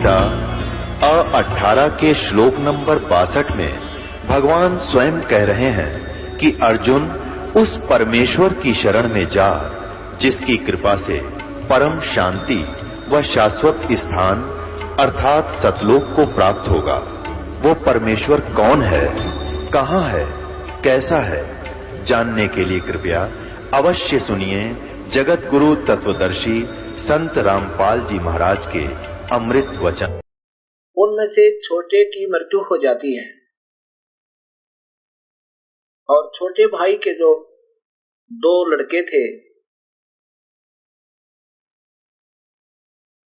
गीता अ18 के श्लोक नंबर 62 में भगवान स्वयं कह रहे हैं कि अर्जुन उस परमेश्वर की शरण में जा जिसकी कृपा से परम शांति व शाश्वत स्थान अर्थात सतलोक को प्राप्त होगा। वो परमेश्वर कौन है, कहां है, कैसा है, जानने के लिए कृपया अवश्य सुनिए जगत गुरु तत्वदर्शी संत रामपाल जी महाराज के अमृत वचन। उनमें से छोटे की मृत्यु हो जाती है और छोटे भाई के जो 2 लड़के थे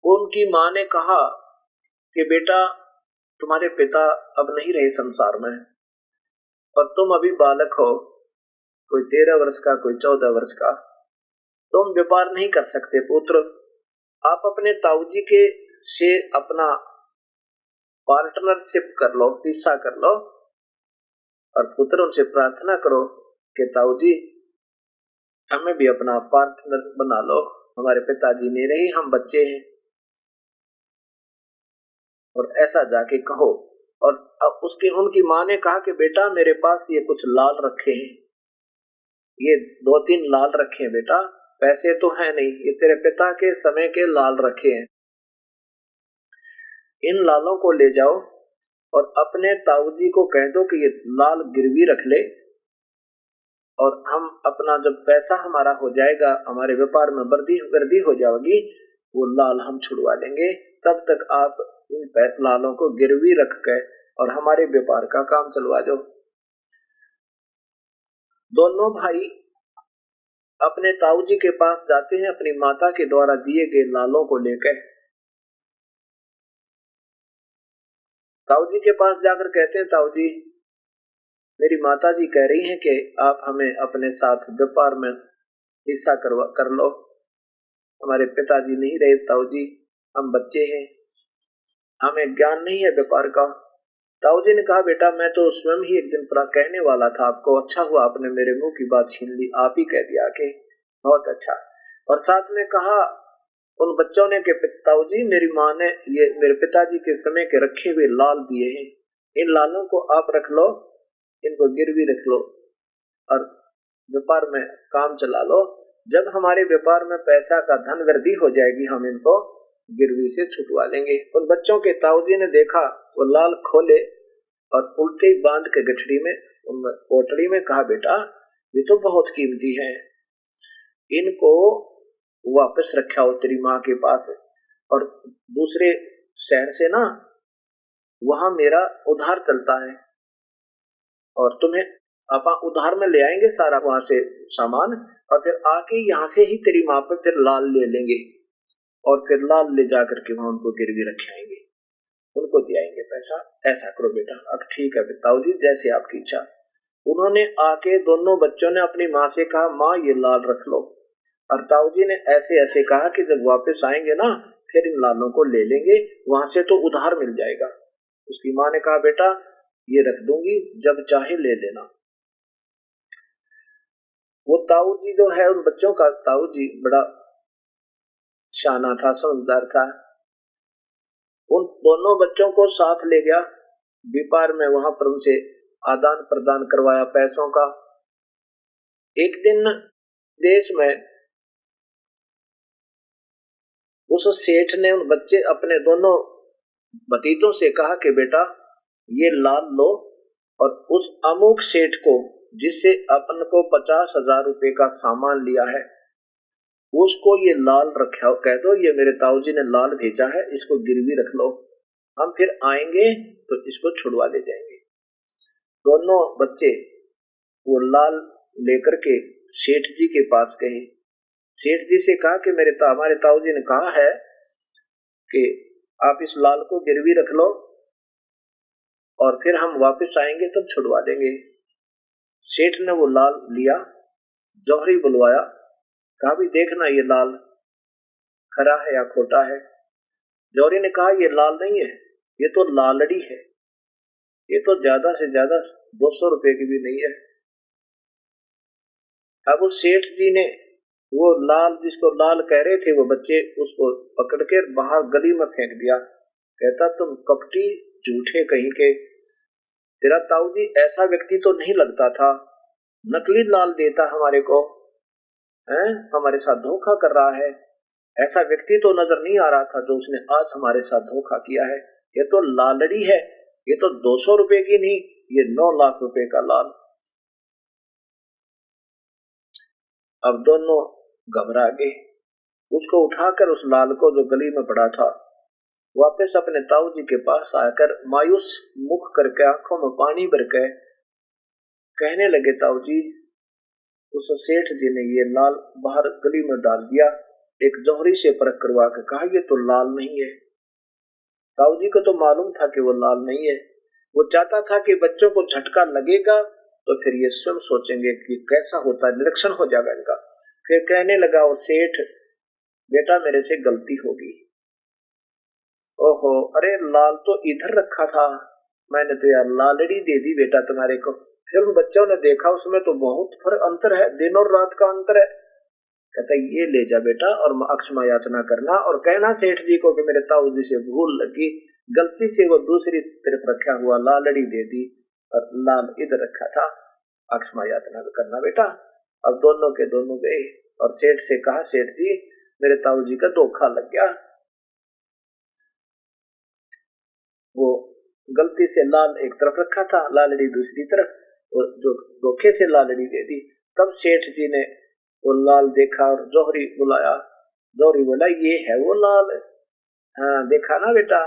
उनकी मां ने कहा कि बेटा तुम्हारे पिता अब नहीं रहे संसार में और तुम अभी बालक हो, कोई 13 वर्ष का, कोई 14 वर्ष का, तुम व्यापार नहीं कर सकते पुत्र। आप अपने ताऊजी के से अपना पार्टनरशिप कर लो, हिस्सा कर लो और पुत्र उनसे प्रार्थना करो कि ताऊजी हमें भी अपना पार्टनर बना लो, हमारे पिताजी नहीं रहे, हम बच्चे हैं। और ऐसा जाके कहो। और अब उनकी मां ने कहा कि बेटा मेरे पास ये कुछ लाल रखे हैं, ये 2-3 लाल रखे हैं बेटा, पैसे तो है नहीं, ये तेरे पिता के समय के लाल रखे हैं, इन लालों को ले जाओ और अपने ताऊजी को कह दो कि ये लाल गिरवी रख ले और हम अपना जब पैसा हमारा हो जाएगा, हमारे व्यापार में वृद्धि हो जाएगी, वो लाल हम छुड़वा लेंगे। तब तक आप इन लालों को गिरवी रख के और हमारे व्यापार का काम चलवा दो। दोनों भाई अपने ताऊजी के पास जाते हैं अपनी माता के द्वारा दिए गए लालों को लेकर। ताऊजी के पास जाकर कहते हैं ताऊजी मेरी माता जी कह रही हैं कि आप हमें अपने साथ व्यापार में हिस्सा कर लो, हमारे पिताजी नहीं रहे ताऊजी, हम बच्चे हैं, हमें ज्ञान नहीं है व्यापार का। ताऊजी ने कहा बेटा मैं तो स्वयं ही एक दिन कहने वाला था आपको, अच्छा हुआ आपने मेरे मुंह की बात छीन ली, आप ही कह दिया कि बहुत अच्छा। और साथ में कहा उन बच्चों ने कि ताऊजी मेरी माँ ने ये मेरे पिताजी के समय के रखे हुए लाल दिए हैं, इन लालों को आप रख लो, इनको गिरवी रख लो और व्यापार में काम चला लो। जब हमारे व्यापार में पैसा का धन वृद्धि हो जाएगी हम इनको गिरवी से छुटवा लेंगे। उन बच्चों के ताऊजी ने देखा, वो लाल खोले और उल्टे बांध के गठड़ी में पोटड़ी में कहा बेटा ये तो बहुत कीमती है, इनको वापस रखा हो तेरी माँ के पास, और दूसरे शहर से ना वहां मेरा उधार चलता है और तुम्हें आप उधार में ले आएंगे सारा वहां से सामान और फिर आके यहाँ से ही तेरी माँ पर फिर लाल ले लेंगे और फिर लाल ले जाकर के वहां उनको गिरवी रखे आएंगे, उनको दिलाएंगे पैसा। ऐसा करो बेटा। अब ठीक है ताऊजी जैसे आपकी इच्छा। उन्होंने आके दोनों बच्चों ने अपनी माँ से कहा माँ ये लाल रख लो, और ताऊजी ने ऐसे ऐसे कहा कि जब वापस आएंगे ना फिर इन लालों को ले लेंगे, वहां से तो उधार मिल जाएगा। उसकी माँ ने कहा बेटा ये रख दूंगी, जब चाहे ले लेना। वो ताऊजी जो है उन बच्चों का ताऊजी बड़ा शाना था, समझदार था। उन दोनों बच्चों को साथ ले गया व्यापार में, वहां पर उनसे आदान प्रदान करवाया पैसों का। एक दिन देश में उस सेठ ने उन बच्चे अपने दोनों भतीजों से कहा कि बेटा ये लाल लो और उस अमुक सेठ को जिससे अपन को 50,000 रुपए का सामान लिया है उसको ये लाल रखा, कह दो ये मेरे ताऊजी ने लाल भेजा है, इसको गिरवी रख लो, हम फिर आएंगे तो इसको छुड़वा ले जाएंगे। दोनों बच्चे वो लाल लेकर के सेठ जी के पास गए। सेठ जी से कहा कि हमारे ताऊजी ने कहा है कि आप इस लाल को गिरवी रख लो और फिर हम वापस आएंगे तब छुड़वा देंगे। सेठ ने वो लाल लिया, जौहरी बुलवाया, कहा भी देखना ये लाल खरा है या खोटा है। जौहरी ने कहा ये लाल नहीं है, ये तो लालड़ी है, ये तो ज्यादा से ज्यादा 200 रुपए की भी नहीं है। अब उस सेठ जी ने वो लाल जिसको लाल कह रहे थे वो बच्चे उसको पकड़ के बाहर गली में फेंक दिया कहता तुम कपटी झूठे कहीं के, तेरा ताऊ जी ऐसा व्यक्ति तो नहीं लगता था, नकली लाल देता हमारे को है, हमारे साथ धोखा कर रहा है, ऐसा व्यक्ति तो नजर नहीं आ रहा था जो उसने आज हमारे साथ धोखा किया है। ये तो लालड़ी है, ये तो 200 रुपए की नहीं, ये 9 लाख रुपए का लाल। अब दोनों घबरा गए, उसको उठाकर उस लाल को जो गली में पड़ा था वापस अपने ताऊ जी के पास आकर मायूस मुख करके आंखों में पानी भर के कहने लगे, ताऊ जी उस सेठ जी ने ये लाल बाहर गली में डाल दिया, एक जौहरी से परख करवा के कहा ये तो लाल नहीं है। ताऊ जी को तो मालूम था कि वो लाल नहीं है, वो चाहता था कि बच्चों को झटका लगेगा तो फिर ये स्वयं सोचेंगे कि कैसा होता है, निरीक्षण हो जाएगा इनका। फिर कहने लगा वो सेठ, बेटा मेरे से गलती होगी, ओहो अरे लाल तो इधर रखा था, मैंने तो यार लालड़ी दे दी बेटा तुम्हारे को। फिर उन बच्चों ने देखा उसमें तो बहुत फर्क अंतर है, दिन और रात का अंतर है। कहता ये ले जा बेटा और अक्षमा याचना करना और कहना सेठ जी को कि मेरे ताऊ जी से भूल लगी, गलती से वो दूसरी तरफ रखा हुआ लालड़ी दे दी और लाल इधर रखा था, अक्षमा याचना करना बेटा। अब दोनों के दोनों गए और सेठ से कहा, सेठ जी मेरे ताऊ जी का धोखा लग गया, वो गलती से लाल एक तरफ रखा था, लालड़ी दूसरी तरफ, जो धोखे से लालड़ी दे दी। तब सेठ जी ने वो लाल देखा और जौहरी बुलाया, जौहरी बोला ये है वो लाल, हाँ देखा ना बेटा।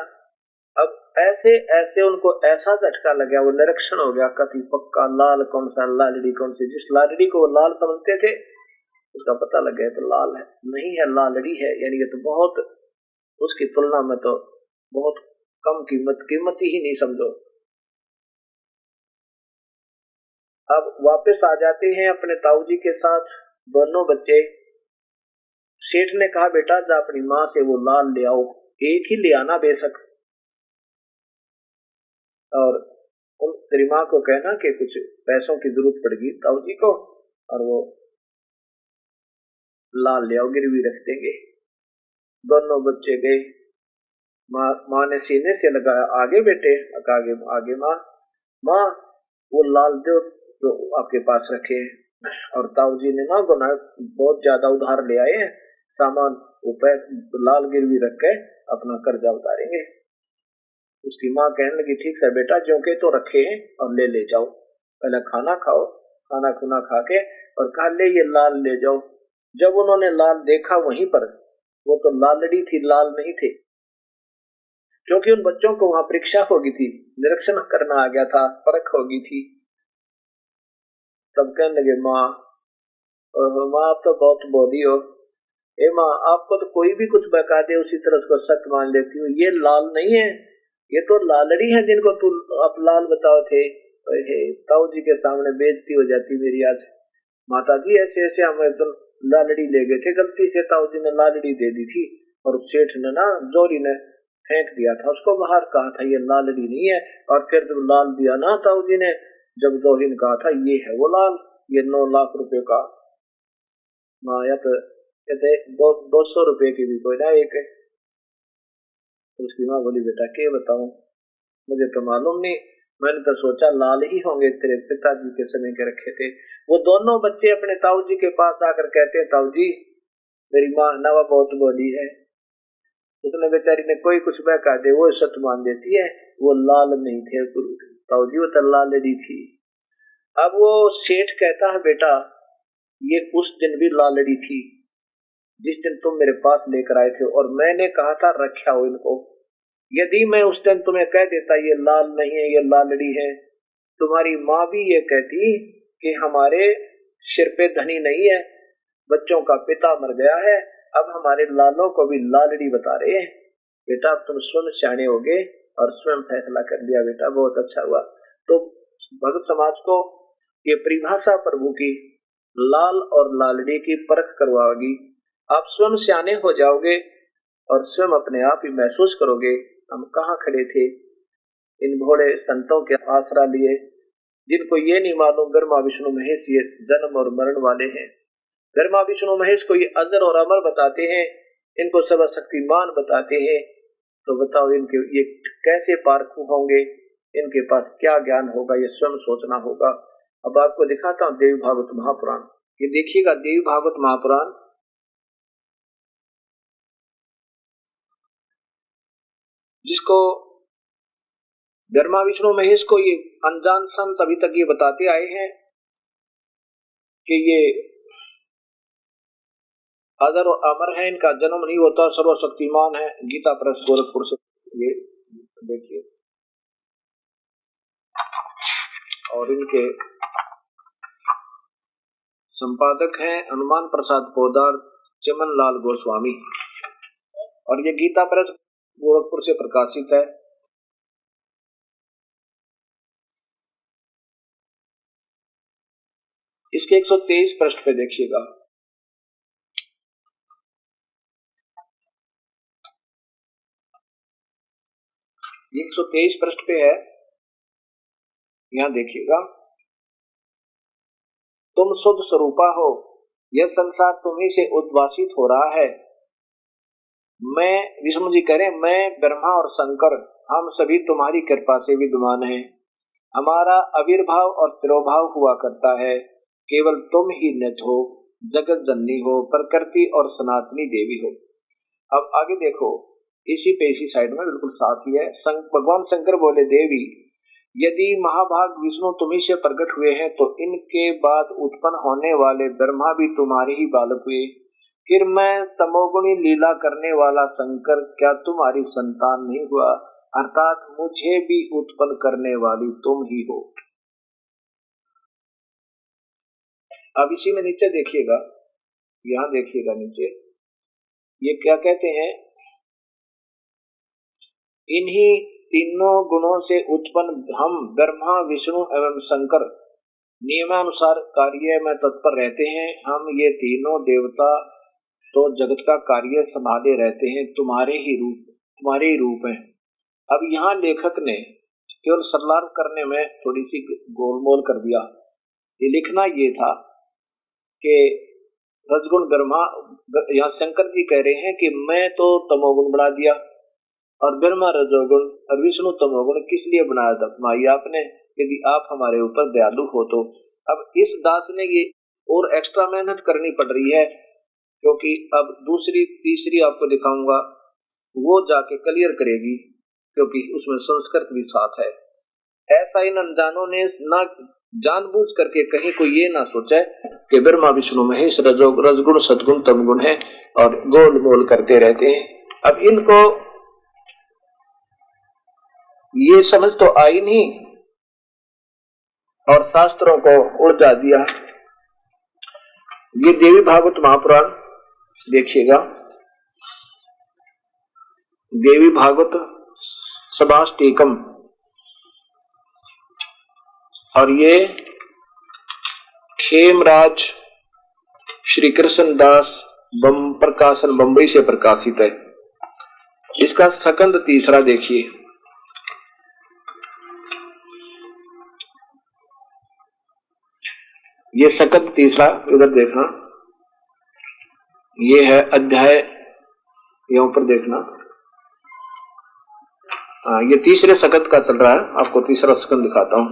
अब ऐसे ऐसे उनको ऐसा झटका लगा, वो निरीक्षण हो गया कति पक्का लाल कौन सा, लालड़ी कौन सी। जिस लालड़ी को वो लाल समझते थे उसका पता लग गया तो लाल है नहीं है, लालड़ी है, यानी ये तो बहुत उसकी तुलना में तो बहुत कम कीमत ही नहीं समझो। अब वापस आ जाते हैं अपने ताऊ जी के साथ दोनों बच्चे। सेठ ने कहा बेटा जा अपनी माँ से वो लाल ले आओ, एक ही ले आना बेशक, और तेरी माँ को कहना कि कुछ पैसों की जरूरत पड़ेगी ताऊ जी को, और वो लाल ले आओ गिरवी रख देंगे। दोनों बच्चे गए, माँ ने सीने से लगाया, आगे बेटे, आगे आगे माँ वो लाल दो तो आपके पास रखे। और ताऊ जी ने ना गुना बहुत ज्यादा उधार ले आए हैं, सामान ऊपर लाल गिरवी रख के अपना कर्जा उतारेंगे। उसकी माँ कहने लगी ठीक है बेटा, जो के तो रखे हैं और ले जाओ, पहले खाना खाओ, खाना खुना खा के और कहा ले ये लाल ले जाओ। जब उन्होंने लाल देखा वहीं पर, वो तो लालड़ी थी, लाल नहीं थे, क्योंकि उन बच्चों को वहां परीक्षा होगी थी, निरीक्षण करना आ गया था, परख होगी थी। तब कहने लगे माँ आप तो बहुत बोधी हो, ए माँ आपको तो कोई भी कुछ बता दे उसी तरह उसको सत्य मान लेती हूँ, ये लाल नहीं है, ये तो लालड़ी है जिनको तू आप लाल बताओ थे। ताऊ जी के सामने बेइज्जती हो जाती मेरी आज, माता जी ऐसे ऐसे हम एकदम लालड़ी ले गए थे, गलती से ताऊ जी ने लालड़ी दे दी थी और सेठ ने ना जोरी ने फेंक दिया था उसको बाहर, कहा था ये लालड़ी नहीं है। और फिर जब लाल दिया ना ताऊ जी ने, जब जोरी ने कहा था ये है वो लाल, ये 9 लाख रुपए का, माया तो कहते 200 रुपए की भी कोई ना एक है। तो उसकी माँ बोली बेटा क्या बताऊं, मुझे तो मालूम नहीं, मैंने तो सोचा लाल ही होंगे, तेरे पिताजी के समय के रखे थे। वो दोनों बच्चे अपने ताऊ जी के पास आकर कहते हैं ताऊ जी मेरी माँ नवा बहुत बोली है, उसने बेचारी ने कोई कुछ बहका दे वो सत्य मान देती है, वो लाल नहीं थे ताऊ जी, वो तो लालड़ी थी। अब वो सेठ कहता है बेटा ये उस दिन भी लालड़ी थी जिस दिन तुम मेरे पास लेकर आए थे, और मैंने कहा था रखा हो इनको, यदि मैं उस दिन तुम्हें कह देता ये लाल नहीं है ये लालड़ी है, तुम्हारी माँ भी ये कहती कि हमारे सिर पे धनी नहीं है, बच्चों का पिता मर गया है, अब हमारे लालों को भी लालड़ी बता रहे हैं। बेटा अब तुम स्वयं सियाने हो गए और स्वयं फैसला कर लिया बेटा, बहुत अच्छा हुआ। तो भगत समाज को ये परिभाषा प्रभु की लाल और लालड़ी की परख करवाओगी, आप स्वयं सियाने हो जाओगे और स्वयं अपने आप ही महसूस करोगे हम कहाँ खड़े थे इन भोले संतों के आसरा लिए, जिनको ये नहीं मालूम ब्रह्मा विष्णु महेश ये जन्म और मरण वाले हैं। ब्रह्मा विष्णु महेश को ये अजर और अमर बताते हैं, इनको सर्वशक्तिमान बताते हैं, तो बताओ इनके ये कैसे पारखू होंगे, इनके पास क्या ज्ञान होगा, ये स्वयं सोचना होगा। अब आपको दिखाता हूँ देवी भागवत महापुराण। ये देखिएगा देवी भागवत महापुराण, जिसको ब्रह्मा विष्णु महेश को ये अनजान संत अभी तक ये बताते आए हैं कि ये अजर और अमर है, इनका जन्म नहीं होता, सर्वशक्तिमान है। गीता प्रेस गोरखपुर से ये देखिए, और इनके संपादक हैं हनुमान प्रसाद पोदार, चमन लाल गोस्वामी, और ये गीता प्रेस गोरखपुर से प्रकाशित है। इसके 123 पृष्ठ पे देखिएगा, ये 123 पृष्ठ पे है। यहां देखिएगा, तुम शुद्ध स्वरूपा हो, यह संसार तुम्ही से उद्भासित हो रहा है। मैं, विष्णु जी कह रहे हैं, मैं ब्रह्मा और शंकर हम सभी तुम्हारी कृपा से विद्यमान हैं। हमारा आविर्भाव और तिरोभाव हुआ करता है, केवल तुम ही नित्य हो, जगत जननी हो, प्रकृति और सनातनी देवी हो। अब आगे देखो, इसी पे इसी साइड में बिल्कुल साथ ही है। भगवान शंकर बोले, देवी यदि महाभाग विष्णु तुम्ही से प्रकट हुए हैं तो इनके बाद उत्पन्न होने वाले ब्रह्मा भी तुम्हारे ही बालक हुए। फिर मैं तमोगुणी लीला करने वाला शंकर क्या तुम्हारी संतान नहीं हुआ? अर्थात मुझे भी उत्पन्न करने वाली तुम ही हो। अब इसी में नीचे देखिएगा, यहां देखिएगा नीचे, ये क्या कहते हैं, इन्हीं तीनों गुणों से उत्पन्न हम ब्रह्मा विष्णु एवं शंकर नियमानुसार कार्य में तत्पर रहते हैं। हम ये तीनों देवता तो जगत का कार्य संभाले रहते हैं, तुम्हारे ही रूप हैं। अब यहाँ लेखक ने केवल सरलार करने में थोड़ी सी गोलमोल कर दिया। ये लिखना ये था कि रजगुण ब्रह्मा, यहाँ शंकर जी कह रहे हैं कि मैं तो तमोगुण बढ़ा दिया और ब्रह्मा रजोगुण और विष्णु तमोगुण किस लिए बनाया था माई आपने, यदि आप हमारे ऊपर दयालु हो तो। अब इस दास ने ये और एक्स्ट्रा मेहनत करनी पड़ रही है, क्योंकि अब दूसरी तीसरी आपको दिखाऊंगा, वो जाके क्लियर करेगी, क्योंकि उसमें संस्कृत भी साथ है। ऐसा इन अनजानों ने ना जानबूझ करके कहीं को ये ना सोचा कि ब्रह्मा विष्णु महेश रजगुण सदगुण तमगुण है और गोल मोल करते रहते हैं। अब इनको ये समझ तो आई नहीं और शास्त्रों को उलझा दिया। ये देवी भागवत महापुराण देखिएगा, देवी भागवत सभाष्टीकम, और ये खेमराज श्री कृष्ण दास प्रकाशन बंबई से प्रकाशित है। इसका सकंद तीसरा देखिए, ये सकंद तीसरा इधर देखना, ये है अध्याय, यहाँ ऊपर देखना, ये तीसरे सकंद का चल रहा है। आपको तीसरा सकंद दिखाता हूं,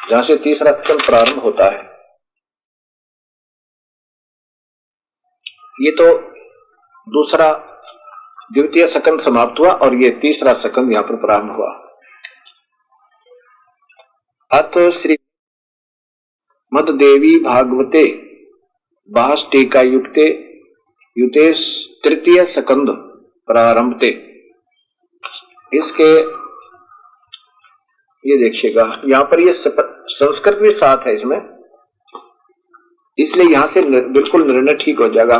जहां से तीसरा सकंद प्रारंभ होता है। ये तो दूसरा द्वितीय सकंद समाप्त हुआ और ये तीसरा सकंद यहां पर प्रारंभ हुआ। अथ श्री मददेवी भागवते भाष्टिका युक्ते युते तृतीय सकंद प्रारंभते। इसके ये देखिएगा, यहां पर ये संस्कृत भी साथ है इसमें, इसलिए यहां से बिल्कुल निर्णय ठीक हो जाएगा।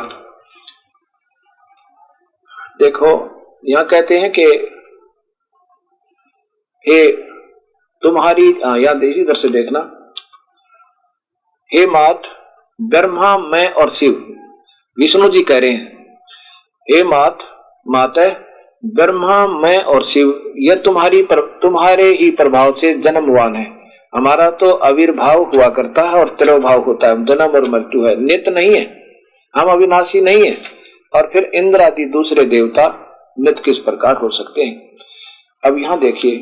देखो यहां कहते हैं कि हे तुम्हारी, याद इधर से देखना, हे मात ब्रह्मा मैं और शिव, विष्णु जी कह रहे हैं, हे माता ब्रह्मा मैं और शिव यह तुम्हारे ही प्रभाव से जन्मवान है। हमारा तो आविर्भाव हुआ करता है और तिरोभाव होता है, जन्म और मृत्यु है, नित्य नहीं है, हम अविनाशी नहीं है। और फिर इंद्र आदि दूसरे देवता नित्य किस प्रकार हो सकते हैं। अब यहां देखिए,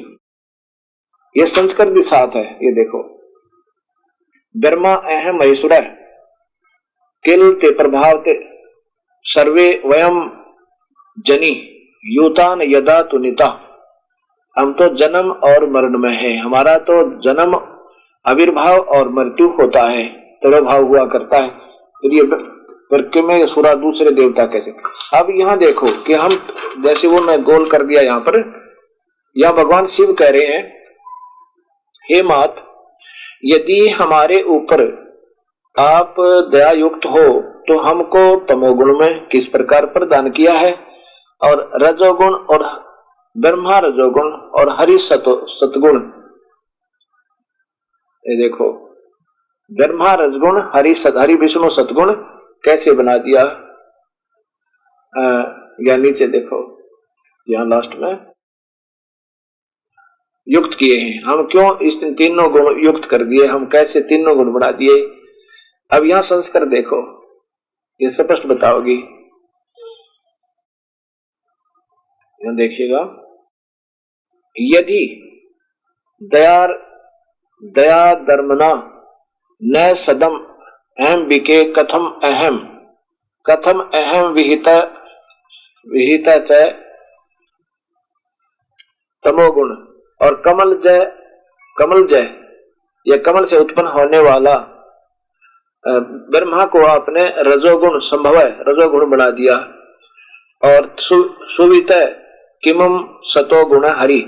ये संस्कृत भी साथ है। ये देखो, ब्रह्मा अहम महेश्वर किल ते प्रभाव ते सर्वे वयम जनी यूतान यदा तुनिता। हम तो जन्म और मरण में है, हमारा तो जन्म आविर्भाव और मृत्यु होता है, तिरोभाव हुआ करता है। फिर ये वर्ग में सुरा दूसरे देवता कैसे। अब यहाँ देखो कि हम जैसे वो मैं गोल कर दिया यहाँ पर, या भगवान शिव कह रहे हैं, हे मात, यदि हमारे ऊपर आप दया युक्त हो तो हमको तमोगुण में किस प्रकार प्रदान किया है, और रजोगुण और ब्रह्मा रजोगुण और हरि सतगुण। ये देखो, ब्रह्मा रजगुण हरि विष्णु सतगुण कैसे बना दिया। या नीचे देखो, यहां लास्ट में युक्त किए हैं। हम क्यों इस तीनों गुण युक्त कर दिए, हम कैसे तीनों गुण बना दिए। अब यहां संस्कार देखो, ये स्पष्ट बताओगी। यहां देखिएगा, यदि दया धर्मना न सदम अहम बिके कथम अहम विहिता च तमोगुण। और कमल जय यह कमल से उत्पन्न होने वाला ब्रह्मा को आपने रजोगुण संभव रजोगुण बना दिया, और सुवित किमम सतोगुण हरि,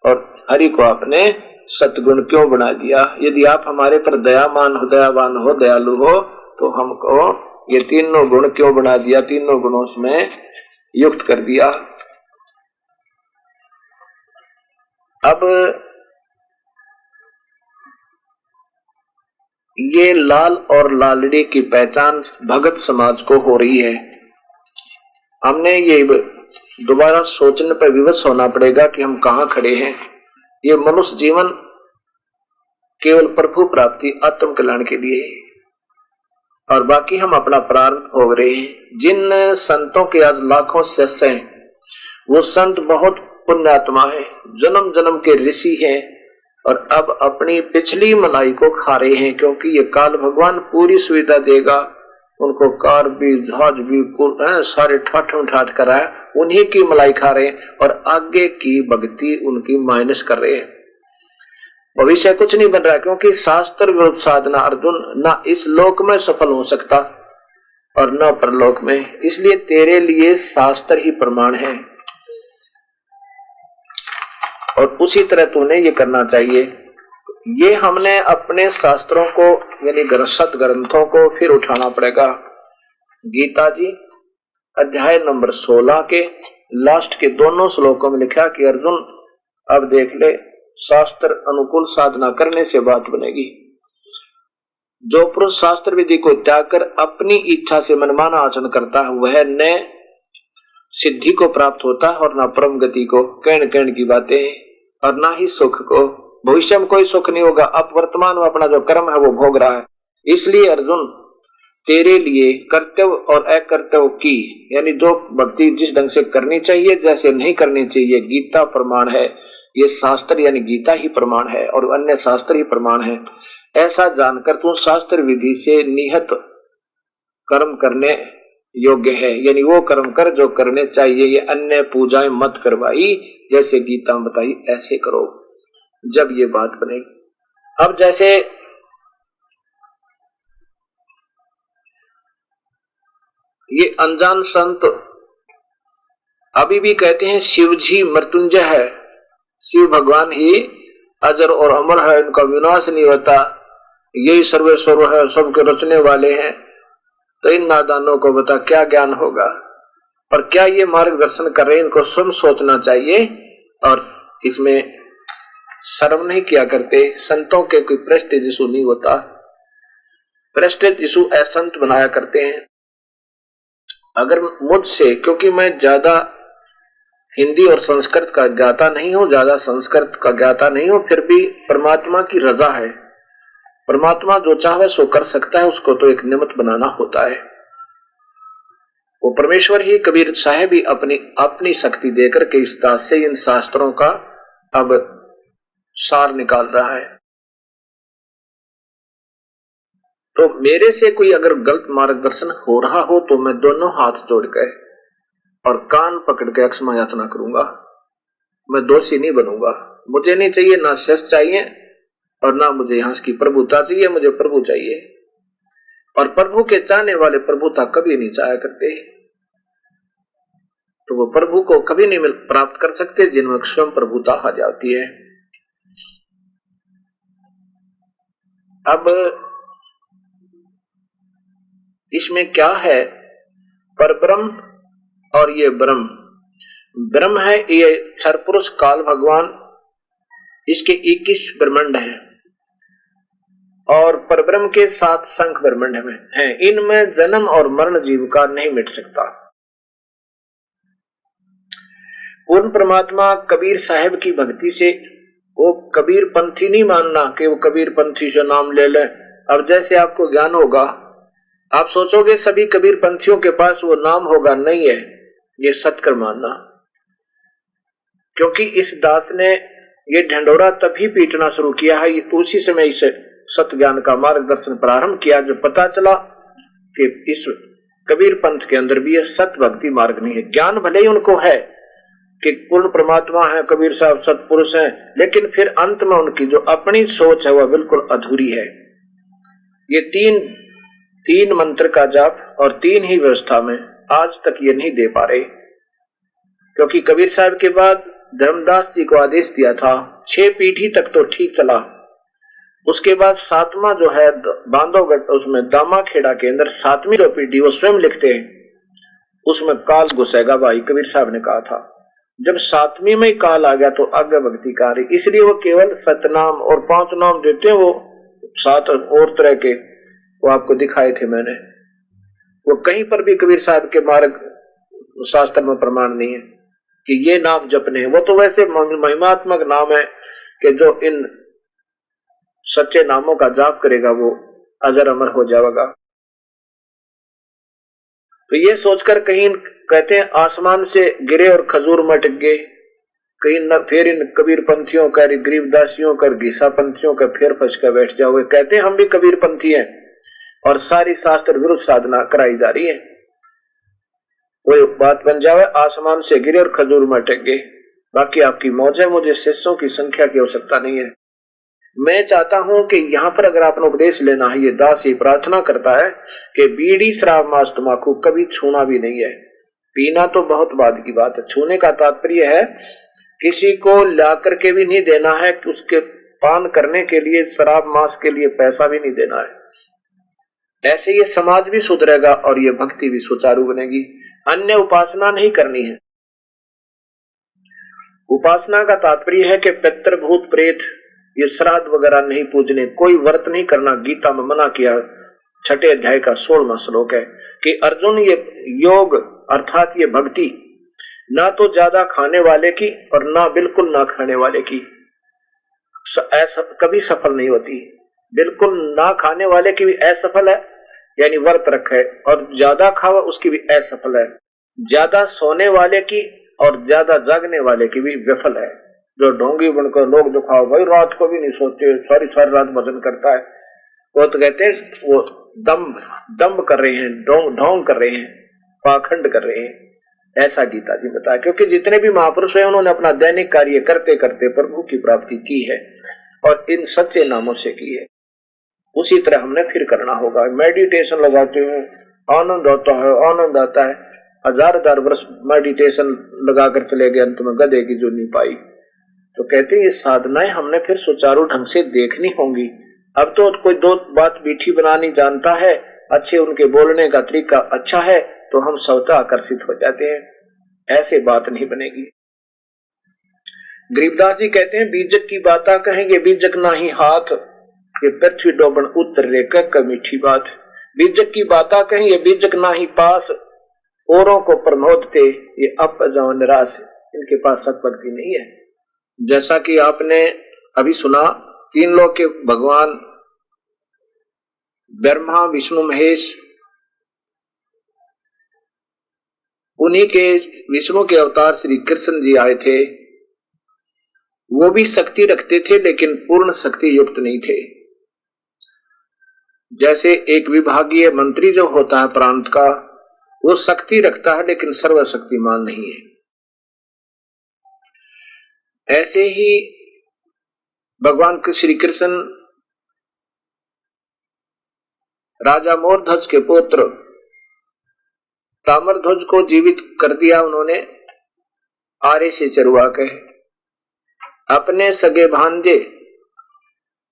और हरि को आपने सतगुण क्यों बना दिया। यदि आप हमारे पर दयावान हो दयालु हो तो हमको ये तीनों गुण क्यों बना दिया, तीनों गुणों में युक्त कर दिया। अब ये लाल और लालड़ी की पहचान भगत समाज को हो रही है। हमने ये दोबारा सोचने पर विवश होना पड़ेगा कि हम कहाँ खड़े हैं। ये मनुष्य जीवन केवल प्रभु प्राप्ति आत्म कल्याण के लिए है, और बाकी हम अपना प्रारंभ भोग रहे हैं। जिन संतों के आज लाखों शिष्य हैं, वो संत बहुत पुण्यात्मा है, जन्म जन्म के ऋषि हैं, और अब अपनी पिछली मलाई को खा रहे हैं, क्योंकि ये काल भगवान पूरी सुविधा देगा उनको। कार भी जहाज भी सारे ठाठ कर रहा है, उन्हीं की मलाई खा रहे हैं, और आगे की भक्ति उनकी माइनस कर रहे हैं। भविष्य कुछ नहीं बन रहा, क्योंकि शास्त्र विरुद्ध साधना अर्जुन ना इस लोक में सफल हो सकता और न परलोक में। इसलिए तेरे लिए शास्त्र ही प्रमाण है, और उसी तरह तूने ये करना चाहिए। ये हमने अपने शास्त्रों को यानी सत ग्रंथों को फिर उठाना पड़ेगा। गीता जी अध्याय नंबर 16 के लास्ट के दोनों श्लोकों में लिखा कि अर्जुन अब देख ले, शास्त्र अनुकूल साधना करने से बात बनेगी। जो पुरुष शास्त्र विधि को त्याग कर अपनी इच्छा से मनमाना आचरण करता है, वह न सिद्धि को प्राप्त होता है और न परम गति को, कहन की बातें, और ना ही सुख को। भविष्य में कोई सुख नहीं होगा, अब वर्तमान में अपना जो कर्म है वो भोग रहा है। इसलिए अर्जुन तेरे लिए कर्तव्य और अकर्तव्य की यानी जो भक्ति जिस ढंग से करनी चाहिए जैसे नहीं करनी चाहिए, गीता प्रमाण है। ये शास्त्र यानी गीता ही प्रमाण है और अन्य शास्त्र ही प्रमाण है। ऐसा जानकर तू शास्त्र विधि से निहित कर्म करने योग्य है, यानी वो कर्म कर जो करने चाहिए। ये अन्य पूजाएं मत करवाई, जैसे गीता में बताई ऐसे करो, जब ये बात बनेगी। अब जैसे ये अनजान संत अभी भी कहते हैं शिव जी मृत्युंजय है, शिव भगवान ही अजर और अमर है, इनका विनाश नहीं होता, यही सर्वेश्वर है, सबके रचने वाले हैं। तो इन नादानों को बता क्या ज्ञान होगा, और क्या ये मार्गदर्शन कर रहे हैं, इनको स्वयं सोचना चाहिए और इसमें शर्म नहीं किया करते। संतों के कोई प्रेस्टेज इशू नहीं होता, प्रेस्टेज इशू असंत बनाया करते हैं। अगर मुझसे, क्योंकि मैं ज्यादा हिंदी और संस्कृत का ज्ञाता नहीं हूं, ज्यादा संस्कृत का ज्ञाता नहीं हूं, फिर भी परमात्मा की रजा है। परमात्मा जो चाहे सो कर सकता है, उसको तो एक निमित्त बनाना होता है। वो परमेश्वर ही कबीर साहब ही अपनी शक्ति देकर के इस दास से इन शास्त्रों का अब सार निकाल रहा है। तो मेरे से कोई अगर गलत मार्गदर्शन हो रहा हो तो मैं दोनों हाथ जोड़कर और कान पकड़ के अक्षमा याचना करूंगा। मैं दोषी नहीं बनूंगा। मुझे नहीं चाहिए, ना शस चाहिए और ना मुझे यहाँ की प्रभुता चाहिए। मुझे प्रभु चाहिए, और प्रभु के चाहने वाले प्रभुता कभी नहीं चाहा करते। तो वो प्रभु को कभी नहीं प्राप्त कर सकते जिनमें स्वयं प्रभुता आ जाती है। अब इसमें क्या है, परब्रह्म और ये ब्रह्म है, ये सरपुरुष काल भगवान, इसके 21 ब्रह्मांड है और परब्रह्म के 7 शंख ब्रह्मांड में हैं। इनमें जन्म और मरण जीव का नहीं मिट सकता। पूर्ण परमात्मा कबीर साहब की भक्ति से, वो कबीर पंथी नहीं मानना कि वो कबीर पंथी से नाम ले ले। अब जैसे आपको ज्ञान होगा, आप सोचोगे सभी कबीर पंथियों के पास वो नाम होगा, नहीं है, ये सत्कर मानना। क्योंकि इस दास ने ये ढंडोरा तभी पीटना शुरू किया है, उसी समय इसे सत्य ज्ञान का मार्गदर्शन प्रारंभ किया जब पता चला कि इस कबीर पंथ के अंदर भी ये सत्य भक्ति मार्ग नहीं है। ज्ञान भले ही उनको है कि पूर्ण परमात्मा है, कबीर साहब सत्पुरुष हैं, लेकिन फिर अंत में उनकी जो अपनी सोच है वह बिल्कुल अधूरी है। ये तीन मंत्र का जाप और 3 ही व्यवस्था में आज तक ये नहीं दे पा रहे। क्योंकि कबीर साहब के बाद धर्मदास जी को आदेश दिया था, 6 पीढ़ी तक तो ठीक चला, उसके बाद 7वां जो है बांधवगढ़, उसमें दामाखेड़ा के अंदर 7वीं जो पीढ़ी वो स्वयं लिखते हैं, उसमें काल घुसेगा भाई, कबीर साहब ने कहा था। जब 7वीं में ही काल आ गया तो आगे भक्ति कार्य, इसलिए वो केवल सतनाम और 5 नाम देते हैं। वो 7 और तरह के वो आपको दिखाए थे मैंने, वो कहीं पर भी कबीर साहब के मार्ग शास्त्र में प्रमाण नहीं है कि ये नाम जपने। वो तो वैसे महिमात्मक नाम है कि जो इन सच्चे नामों का जाप करेगा वो अजर अमर हो जाएगा। तो ये सोचकर कहीं कहते हैं आसमान से गिरे और खजूर में अटक गए, कहीं न फिर इन कबीर पंथियों का, गरीबदासियों का, घिसा पंथियों का फिर फंस कर बैठ जाओगे। कहते हैं हम भी कबीर पंथी हैं और सारी शास्त्र विरुद्ध साधना कराई जा रही है। वो बात बन जावे आसमान से गिरे और खजूर में अटक गए। बाकी आपकी मौज है, मुझे शिष्यों की संख्या की आवश्यकता नहीं है। मैं चाहता हूं कि यहाँ पर अगर आपने उपदेश लेना है, ये दास ही प्रार्थना करता है कि बीड़ी शराब मांस तंबाकू कभी छूना भी नहीं है। पीना तो बहुत बाद की बात है, छूने का तात्पर्य है किसी को ला करके भी नहीं देना है, कि उसके पान करने के लिए, शराब मांस के लिए पैसा भी नहीं देना है। ऐसे ये समाज भी सुधरेगा और ये भक्ति भी सुचारू बनेगी। अन्य उपासना नहीं करनी है। उपासना का तात्पर्य है कि पितृ भूत प्रेत ये श्राद्ध वगैरह नहीं पूजने, कोई व्रत नहीं करना। गीता में मना किया, 6 अध्याय का 16वां श्लोक है कि अर्जुन ये योग अर्थात ये भक्ति ना तो ज्यादा खाने वाले की और ना बिल्कुल ना खाने वाले की ऐसा कभी सफल नहीं होती। बिल्कुल ना खाने वाले की भी असफल है, यानी व्रत रखे, और ज्यादा खावा उसकी भी असफल है। ज्यादा सोने वाले की और ज्यादा जागने वाले की भी विफल है। जो ढोंगी बनकर लोग दिखाओ भाई रात को भी नहीं सोते, सारी रात भजन करता है, वो तो कहते हैं वो दम्भ कर रहे हैं, ढोंग कर रहे हैं, पाखंड कर रहे हैं। ऐसा गीता जी बताया। क्योंकि जितने भी महापुरुष हैं उन्होंने अपना दैनिक कार्य करते करते प्रभु की प्राप्ति की है और इन सच्चे नामों से की है। उसी तरह हमने फिर करना होगा। मेडिटेशन लगाते हैं, आनंद आता है, आनंद आता है। 1000 वर्ष मेडिटेशन लगाकर चले गए, अंत में गधे की जो नहीं पाई। तो कहते हैं ये साधनाएं हमने फिर सुचारू ढंग से देखनी होंगी। अब तो कोई 2 बात मीठी बनानी जानता है, अच्छे उनके बोलने का तरीका अच्छा है, तो हम स्वतः आकर्षित हो जाते हैं। ऐसे बात नहीं बनेगी। गरीबदास जी कहते हैं बीजक की बाता कहेंगे बीजक ना ही हाथ, ये पृथ्वी डोबन उत्तर रेखा मीठी बात। बीजक की बाता कहेंगे बीजक ना ही पास, औरों को प्रमोदते ये अप जाओ निराश। इनके पास सत्भक्ति नहीं है। जैसा कि आपने अभी सुना, 3 लोक के भगवान ब्रह्मा विष्णु महेश उन्हीं के विष्णु के अवतार श्री कृष्ण जी आए थे। वो भी शक्ति रखते थे लेकिन पूर्ण शक्ति युक्त नहीं थे। जैसे एक विभागीय मंत्री जो होता है प्रांत का, वो शक्ति रखता है लेकिन सर्वशक्तिमान नहीं है। ऐसे ही भगवान श्री कृष्ण राजा मोरध्वज के पुत्र ताम्रध्वज को जीवित कर दिया उन्होंने आरे से चरवा के। अपने सगे भांजे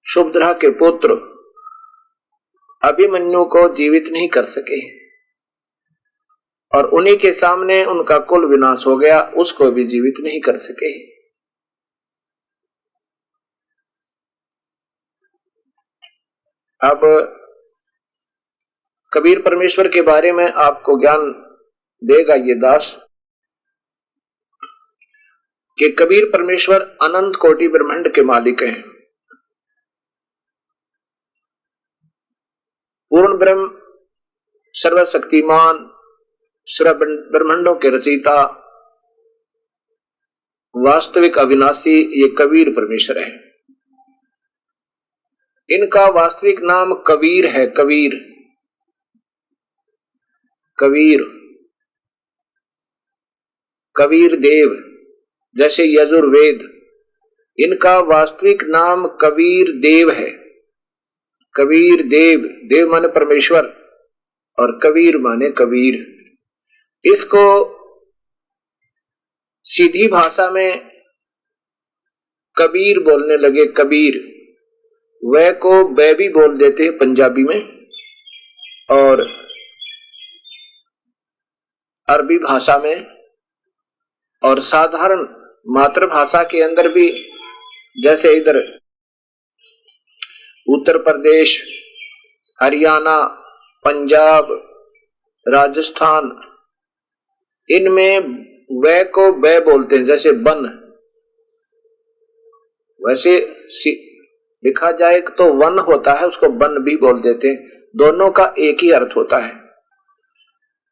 शुभद्रा के पुत्र अभिमन्यु को जीवित नहीं कर सके और उन्हीं के सामने उनका कुल विनाश हो गया, उसको भी जीवित नहीं कर सके। अब कबीर परमेश्वर के बारे में आपको ज्ञान देगा ये दास कि कबीर परमेश्वर अनंत कोटि ब्रह्मांड के मालिक हैं। पूर्ण ब्रह्म, सर्वशक्तिमान, सर्व ब्रह्मांडों के रचयिता, वास्तविक अविनाशी ये कबीर परमेश्वर है। इनका वास्तविक नाम कबीर है। कबीर कबीर कबीर देव, जैसे यजुर्वेद, इनका वास्तविक नाम कबीर देव है। कबीर देव, देव माने परमेश्वर और कबीर माने कबीर। इसको सीधी भाषा में कबीर बोलने लगे। कबीर वह को बै भी बोल देते हैं पंजाबी में, और अरबी भाषा में, और साधारण मातृभाषा के अंदर भी, जैसे इधर उत्तर प्रदेश, हरियाणा, पंजाब, राजस्थान, इनमें वह को बै बोलते हैं। जैसे बन, वैसे लिखा जाए तो वन होता है, उसको बन भी बोल देते हैं। दोनों का एक ही अर्थ होता है।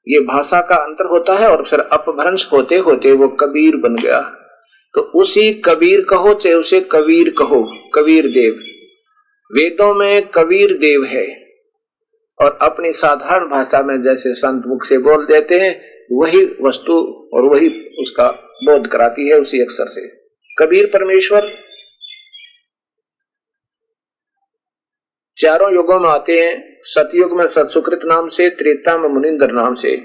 ये भाषा का अंतर होता है और फिर अपभ्रंश होते होते वो कबीर बन गया। तो उसी कबीर कहो चाहे उसे कबीर कहो, कबीर देव। वेदों में कबीर देव है और अपनी साधारण भाषा में जैसे संत मुख से बोल देते हैं, वही वस्तु और वही उसका बोध कराती है उसी अक्षर से। कबीर परमेश्वर चारों युगों में आते हैं। सतयुग में सतसुकृत नाम से, त्रेता में मुनिंदर नाम से,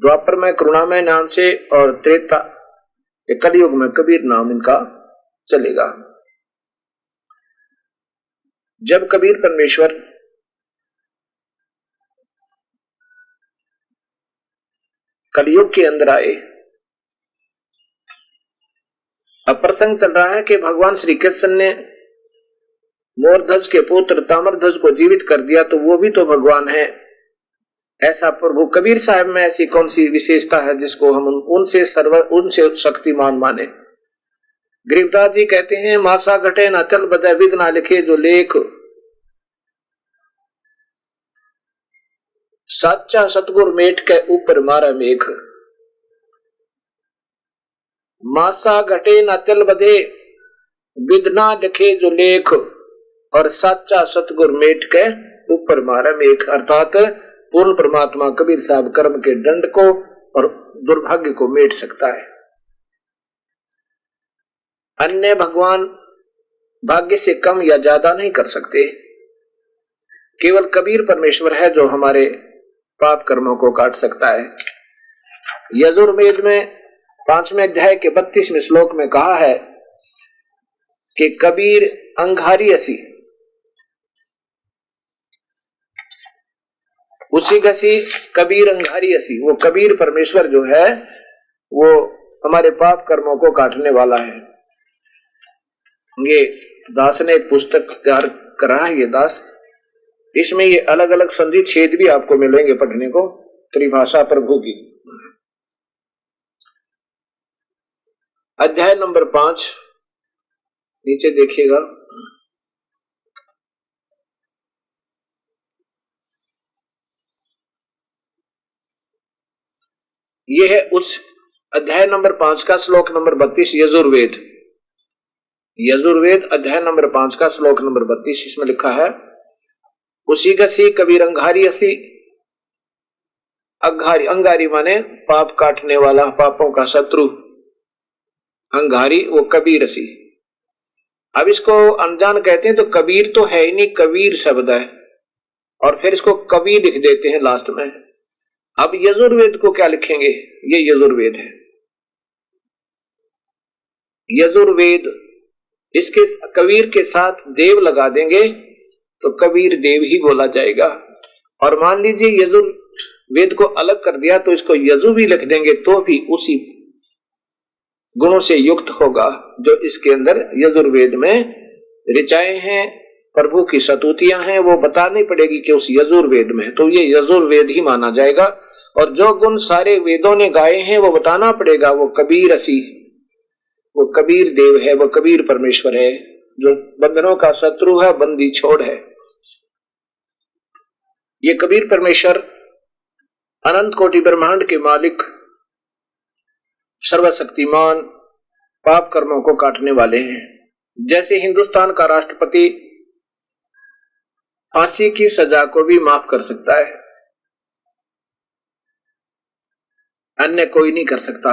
द्वापर में करुणामय नाम से, और त्रेता कलयुग में कबीर नाम इनका चलेगा। जब कबीर परमेश्वर कलयुग के अंदर आए, अब प्रसंग चल रहा है कि भगवान श्री कृष्ण ने मोरध्वज के पुत्र ताम्रध्वज को जीवित कर दिया, तो वो भी तो भगवान है। ऐसा प्रभु कबीर साहब में ऐसी कौन सी विशेषता है जिसको हम उनसे शक्तिमान माने। गरीबदास जी कहते हैं, मासा घटे न तल बदे विद ना लिखे जो लेख, सच्चा सतगुर मेट के ऊपर मारा मेघ। मासा घटे न तल बदे विद ना लिखे जो लेख, और सच्चा सतगुर मेट के ऊपर मारा मेघ। अर्थात पूर्ण परमात्मा कबीर साहब कर्म के दंड को और दुर्भाग्य को मेट सकता है। अन्य भगवान भाग्य से कम या ज्यादा नहीं कर सकते। केवल कबीर परमेश्वर है जो हमारे पाप कर्मों को काट सकता है। यजुर्वेद में 5वें अध्याय के 32वें श्लोक में कहा है कि कबीर अंगारी असी, उसी घसी कबीर अंगारी असी। वो कबीर परमेश्वर जो है वो हमारे पाप कर्मों को काटने वाला है। ये दास ने एक पुस्तक तैयार करा है, ये दास, इसमें ये अलग अलग संधि छेद भी आपको मिलेंगे पढ़ने को, त्रिभाषा प्रभु की। अध्याय नंबर 5 नीचे देखिएगा। ये है उस अध्याय नंबर 5 का श्लोक नंबर 32 यजुर्वेद। यजुर्वेद अध्याय नंबर 5 का श्लोक नंबर 32, इसमें लिखा है उसी गसी कबीर अंगारी असी। अंगारी, अंगारी माने पाप काटने वाला, पापों का शत्रु। अंगारी वो कबीर असी। अब इसको अनजान कहते हैं तो कबीर तो है ही नहीं, कबीर शब्द है और फिर इसको कवि लिख देते हैं लास्ट में। अब यजुर्वेद को क्या लिखेंगे? ये यजुर्वेद है। यजुर्वेद, इसके कबीर के साथ देव लगा देंगे तो कबीर देव ही बोला जाएगा। और मान लीजिए यजुर्वेद को अलग कर दिया तो इसको यजु भी लिख देंगे तो भी उसी गुणों से युक्त होगा जो इसके अंदर यजुर्वेद में ऋचाएं हैं, प्रभु की स्तुतियां हैं, वो बतानी पड़ेगी कि उस यजुर्वेद में, तो ये यजुर्वेद ही माना जाएगा। और जो गुण सारे वेदों ने गाए हैं वो बताना पड़ेगा, वो कबीर असी, वो कबीर देव है, वो कबीर परमेश्वर है जो बंधनों का शत्रु है, बंदी छोड़ है। ये कबीर परमेश्वर अनंत कोटि ब्रह्मांड के मालिक, सर्वशक्तिमान, पाप कर्मों को काटने वाले हैं। जैसे हिंदुस्तान का राष्ट्रपति फांसी की सजा को भी माफ कर सकता है, अन्य कोई नहीं कर सकता।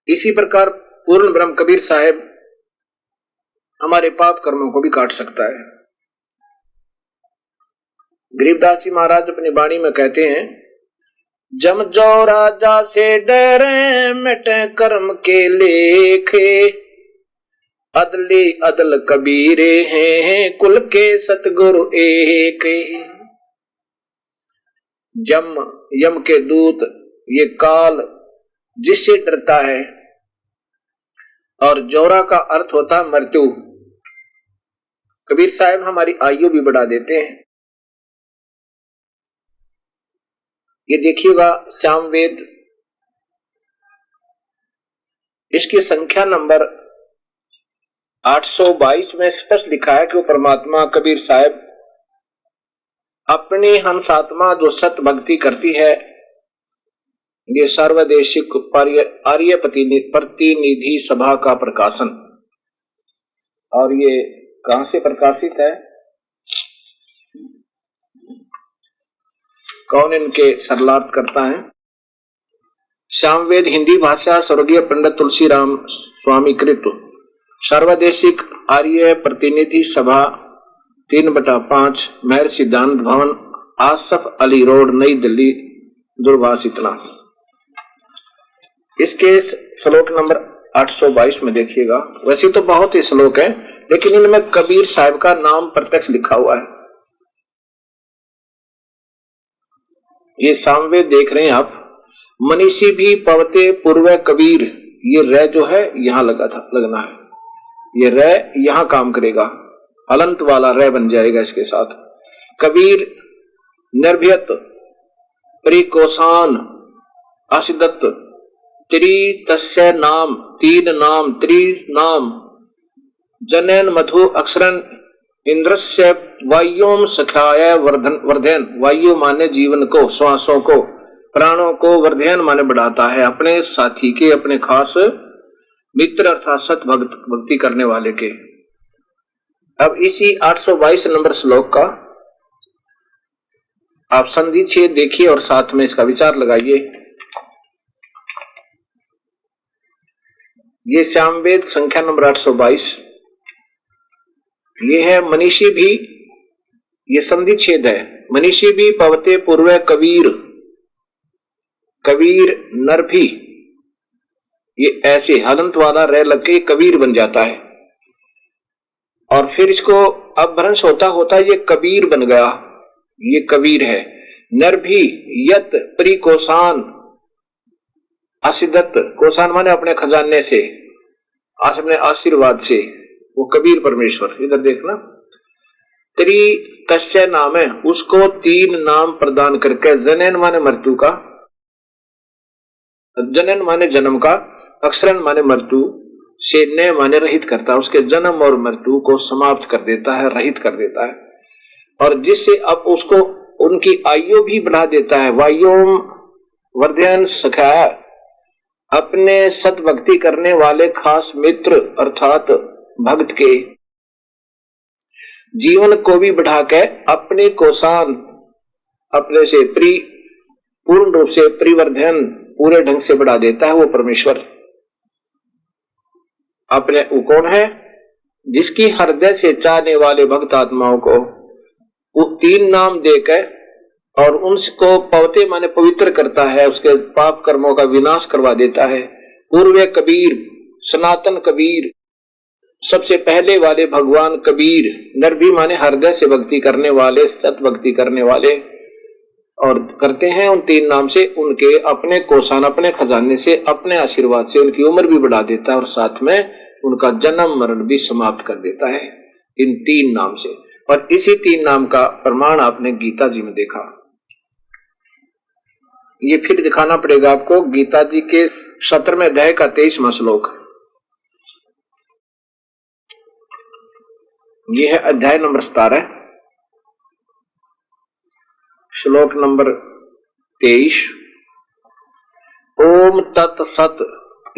इसी प्रकार पूर्ण ब्रह्म कबीर साहेब हमारे पाप कर्मों को भी काट सकता है। गरीबदास जी महाराज अपनी वाणी में कहते हैं, जम जो राजा से डरे मिटे कर्म के लेखे, अदली अदल कबीरे हैं कुल के सतगुरु एक। यम के दूत, ये काल जिससे डरता है, और जोरा का अर्थ होता है मृत्यु। कबीर साहब हमारी आयु भी बढ़ा देते हैं। ये देखिएगा सामवेद, इसकी संख्या नंबर 822 में स्पष्ट लिखा है कि वो परमात्मा कबीर साहब अपनी हंसात्मा जो सत भक्ति करती है, ये सर्वदेशिक आर्य प्रतिनिधि सभा का प्रकाशन। और ये कहां से प्रकाशित है, कौन इनके सरलार्थ करता है? सामवेद हिंदी भाषा स्वर्गीय पंडित तुलसीराम स्वामी कृत, सर्वदेशिक आर्य प्रतिनिधि सभा 3/5 महर सिद्धांत भवन, आसफ अली रोड, नई दिल्ली, दूरभाष इतना। इसके श्लोक नंबर 822 में देखिएगा। वैसे तो बहुत ही श्लोक है लेकिन इनमें कबीर साहब का नाम प्रत्यक्ष लिखा हुआ है। ये सामवेद देख रहे हैं आप। मनीषी भी पवते पूर्व कबीर, ये रे जो है यहां लगना है, ये रे यहां काम करेगा, हलंत वाला रे बन जाएगा इसके साथ। कबीर निर्भयत परिकोसान असिदत्त त्रि तस्य नाम, 3 नाम, त्रि नाम, जनन मधु अक्षरन इंद्रस्य वायुम सखाय वर्धन। वायु माने जीवन को, श्वासों को, प्राणों को, वर्धन माने बढ़ाता है अपने साथी के, अपने खास मित्र अर्थात सत भक्ति करने वाले के। अब इसी 822 नंबर श्लोक का आप संधि छेद देखिए और साथ में इसका विचार लगाइए। ये सामवेद संख्या नंबर 822, ये है मनीषी भी, ये संधि छेद है। मनीषी भी पवते पूर्व कबीर, कबीर नर भी, ये ऐसे हलंत वाला रह लग के कबीर बन जाता है। और फिर इसको अपभ्रंश होता होता ये कबीर बन गया, ये कबीर है। नर भी यत परिकोसान असिदत्त, कोसान माने अपने खजाने से, अपने आशीर्वाद से, वो कबीर परमेश्वर। इधर देखना, त्रि तस्य नाम है, उसको 3 नाम प्रदान करके, जनन माने मृत्यु का, जनन माने जन्म का, अक्षरन माने मृत्यु, से माने रहित करता है, उसके जन्म और मृत्यु को समाप्त कर देता है, रहित कर देता है। और जिससे अब उसको उनकी आयु भी बढ़ा देता है। वर्धयन सखा, अपने सत भक्ति करने वाले खास मित्र अर्थात भक्त के जीवन को भी बढ़ा के अपने को शान अपने से पूर्ण रूप से परिवर्धन पूरे ढंग से बढ़ा देता है वो परमेश्वर। अपने वो कौन है? जिसकी हृदय से चाहने वाले भक्त आत्माओं को वो 3 नाम देकर और उनको पवते माने पवित्र करता है, उसके पाप कर्मों का विनाश करवा देता है। पूर्व कबीर, सनातन कबीर, सबसे पहले वाले भगवान कबीर, नरभी माने हृदय से भक्ति करने वाले, सत भक्ति करने वाले, और करते हैं उन 3 नाम से उनके अपने कोषान, अपने खजाने से, अपने आशीर्वाद से उनकी उम्र भी बढ़ा देता है और साथ में उनका जन्म मरण भी समाप्त कर देता है इन 3 नाम से। और इसी 3 नाम का प्रमाण आपने गीता जी में देखा। ये फिर दिखाना पड़ेगा आपको गीता जी के 17वें अध्याय का 23वां श्लोक। ये है अध्याय नंबर 17 श्लोक नंबर 23। ओम तत्सत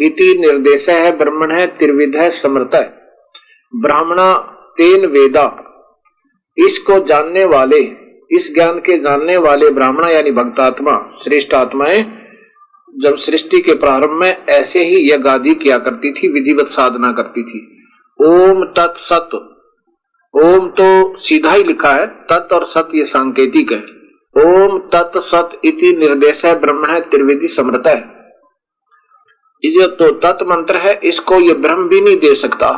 इति निर्देश है ब्रह्मण है त्रिविध समृत ब्राह्मणा तेन वेदा। इसको जानने वाले, इस ज्ञान के जानने वाले ब्राह्मण यानी भक्तात्मा, श्रेष्ठ आत्माएं जब सृष्टि के प्रारंभ में ऐसे ही यज्ञ आदि किया करती थी, विधिवत साधना करती थी। ओम तत्सत, ओम तो सीधा ही लिखा है, तत् और सत ये सांकेतिक है। ओम तत्सत इति निर्देश है ब्रह्मण है त्रिविधि समृत है। ये तो तत् मंत्र है, इसको ये ब्रह्म भी नहीं दे सकता,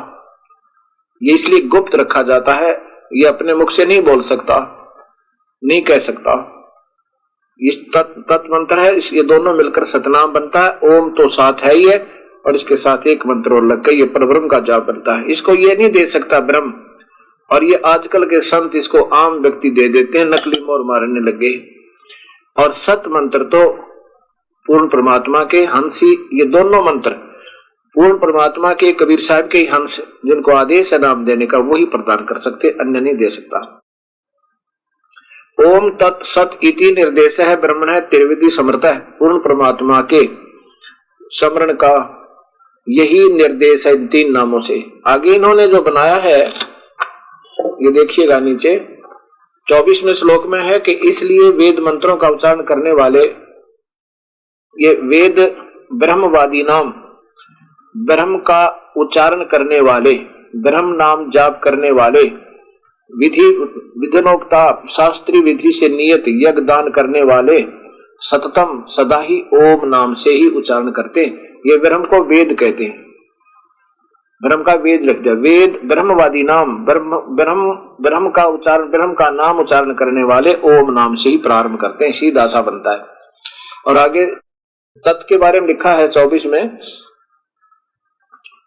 ये इसलिए गुप्त रखा जाता है, ये अपने मुख से नहीं बोल सकता, नहीं कह सकता। इस तत् मंत्र है, ये दोनों मिलकर सतनाम बनता है। ओम तो साथ है ही है और इसके साथ एक मंत्र और लग के ये परब्रह्म का जाप बनता है। इसको ये नहीं दे सकता ब्रह्म, और ये आजकल के संत इसको आम व्यक्ति दे देते हैं, नकली मोर मारने लगे। और सत मंत्र तो पूर्ण परमात्मा के हंसी, ये दोनों मंत्र पूर्ण परमात्मा के कबीर साहब के हंस जिनको आदेश है नाम देने का वही प्रदान कर सकते, अन्य नहीं दे सकता। ओम तत्सत इति निर्देश है ब्रह्मण है त्रिविधि समृत है। पूर्ण परमात्मा के स्मरण का यही निर्देश है इन 3 नामों से। आगे इन्होंने जो बनाया है ये देखिएगा नीचे 24वें श्लोक में है कि इसलिए वेद मंत्रों का उच्चारण करने वाले, ये वेद ब्रह्मवादी नाम, ब्रह्म का उच्चारण करने वाले, ब्रह्म नाम जाप करने वाले, विधिनोक्ता शास्त्रीय विधि से नियत यज्ञ दान करने वाले सततम सदा ही ओम नाम से ही उच्चारण करते। ये ब्रह्म को वेद कहते हैं, ब्रह्म का वेद लिख दिया। वेद ब्रह्मवादी नाम, ब्रह्म का उच्चारण, ब्रह्म का नाम उच्चारण करने वाले ओम नाम से ही प्रारंभ करते हैं, सीधा सा बनता है। और आगे तत् के बारे में लिखा है 24 में,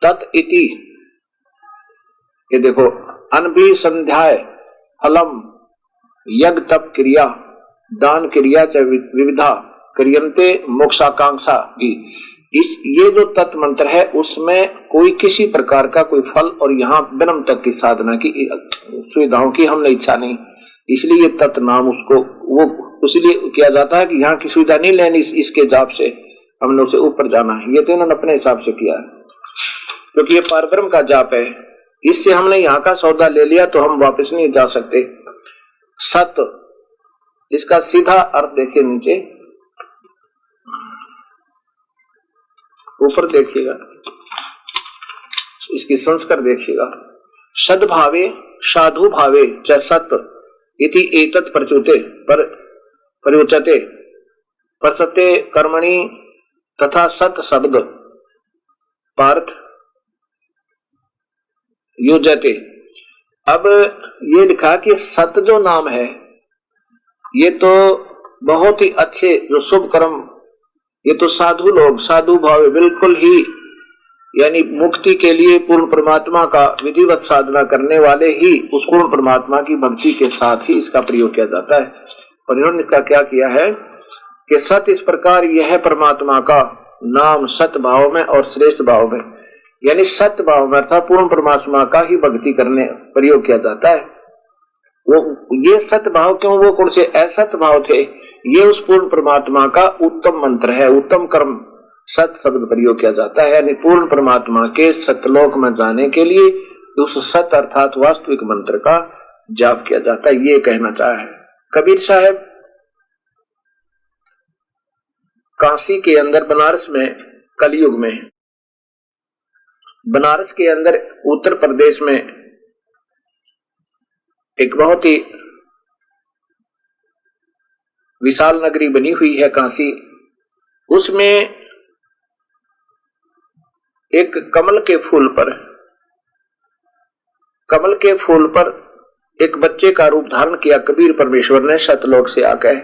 तत् इति, ये देखो, अनभि संध्याय फलम यज्ञ तप क्रिया दान क्रिया च विविधा क्रियन्ते मोक्षाकांक्षा की। ये जो तत् मंत्र है उसमें कोई किसी प्रकार का कोई फल और यहाँ ब्रह्म तक की साधना की सुविधाओं की हमने इच्छा नहीं, इसलिए ये तत् नाम उसको वो इसलिए किया जाता है कि यहाँ की सुविधा नहीं लेनी, इसके जाप से हमने उसे ऊपर जाना है। ये तो इन्होंने अपने हिसाब से किया है क्योंकि ये परब्रह्म का जाप है, इससे हमने यहाँ का सौदा ले लिया तो हम वापस नहीं जा सकते। सत, इसका सीधा अर्थ देखिए नीचे, ऊपर देखिएगा, इसकी संस्कार देखिएगा। सद्भावे साधु भावे च सत इति एतत् प्रचुते प्रयुच्यते प्रसते कर्मणि तथा सत शब्द पार्थ युज्यते। अब ये लिखा कि सत जो नाम है ये तो बहुत ही अच्छे जो शुभ कर्म, ये तो साधु लोग साधु भाव बिल्कुल ही यानी मुक्ति के लिए पूर्ण परमात्मा का विधिवत साधना करने वाले ही उस पूर्ण परमात्मा की भक्ति के साथ ही इसका प्रयोग किया जाता है। और इन्होंने इसका क्या किया है कि सत इस प्रकार यह है परमात्मा का नाम सत भाव में और श्रेष्ठ भाव में, यानी सत भाव में अर्थात पूर्ण परमात्मा का ही भक्ति करने प्रयोग किया जाता है। वो ये सत भाव क्यों, वो कौन से असत भाव थे ये उस पूर्ण परमात्मा का उत्तम मंत्र है। उत्तम कर्म सत शब्द प्रयोग किया जाता है, यानी पूर्ण परमात्मा के सतलोक में जाने के लिए उस सत अर्थात वास्तविक मंत्र का जाप किया जाता है, ये कहना चाहा है कबीर साहब। काशी के अंदर, बनारस में, कलयुग में, बनारस के अंदर उत्तर प्रदेश में एक बहुत ही विशाल नगरी बनी हुई है काशी। उसमें एक कमल के फूल पर एक बच्चे का रूप धारण किया कबीर परमेश्वर ने सतलोक से आकर।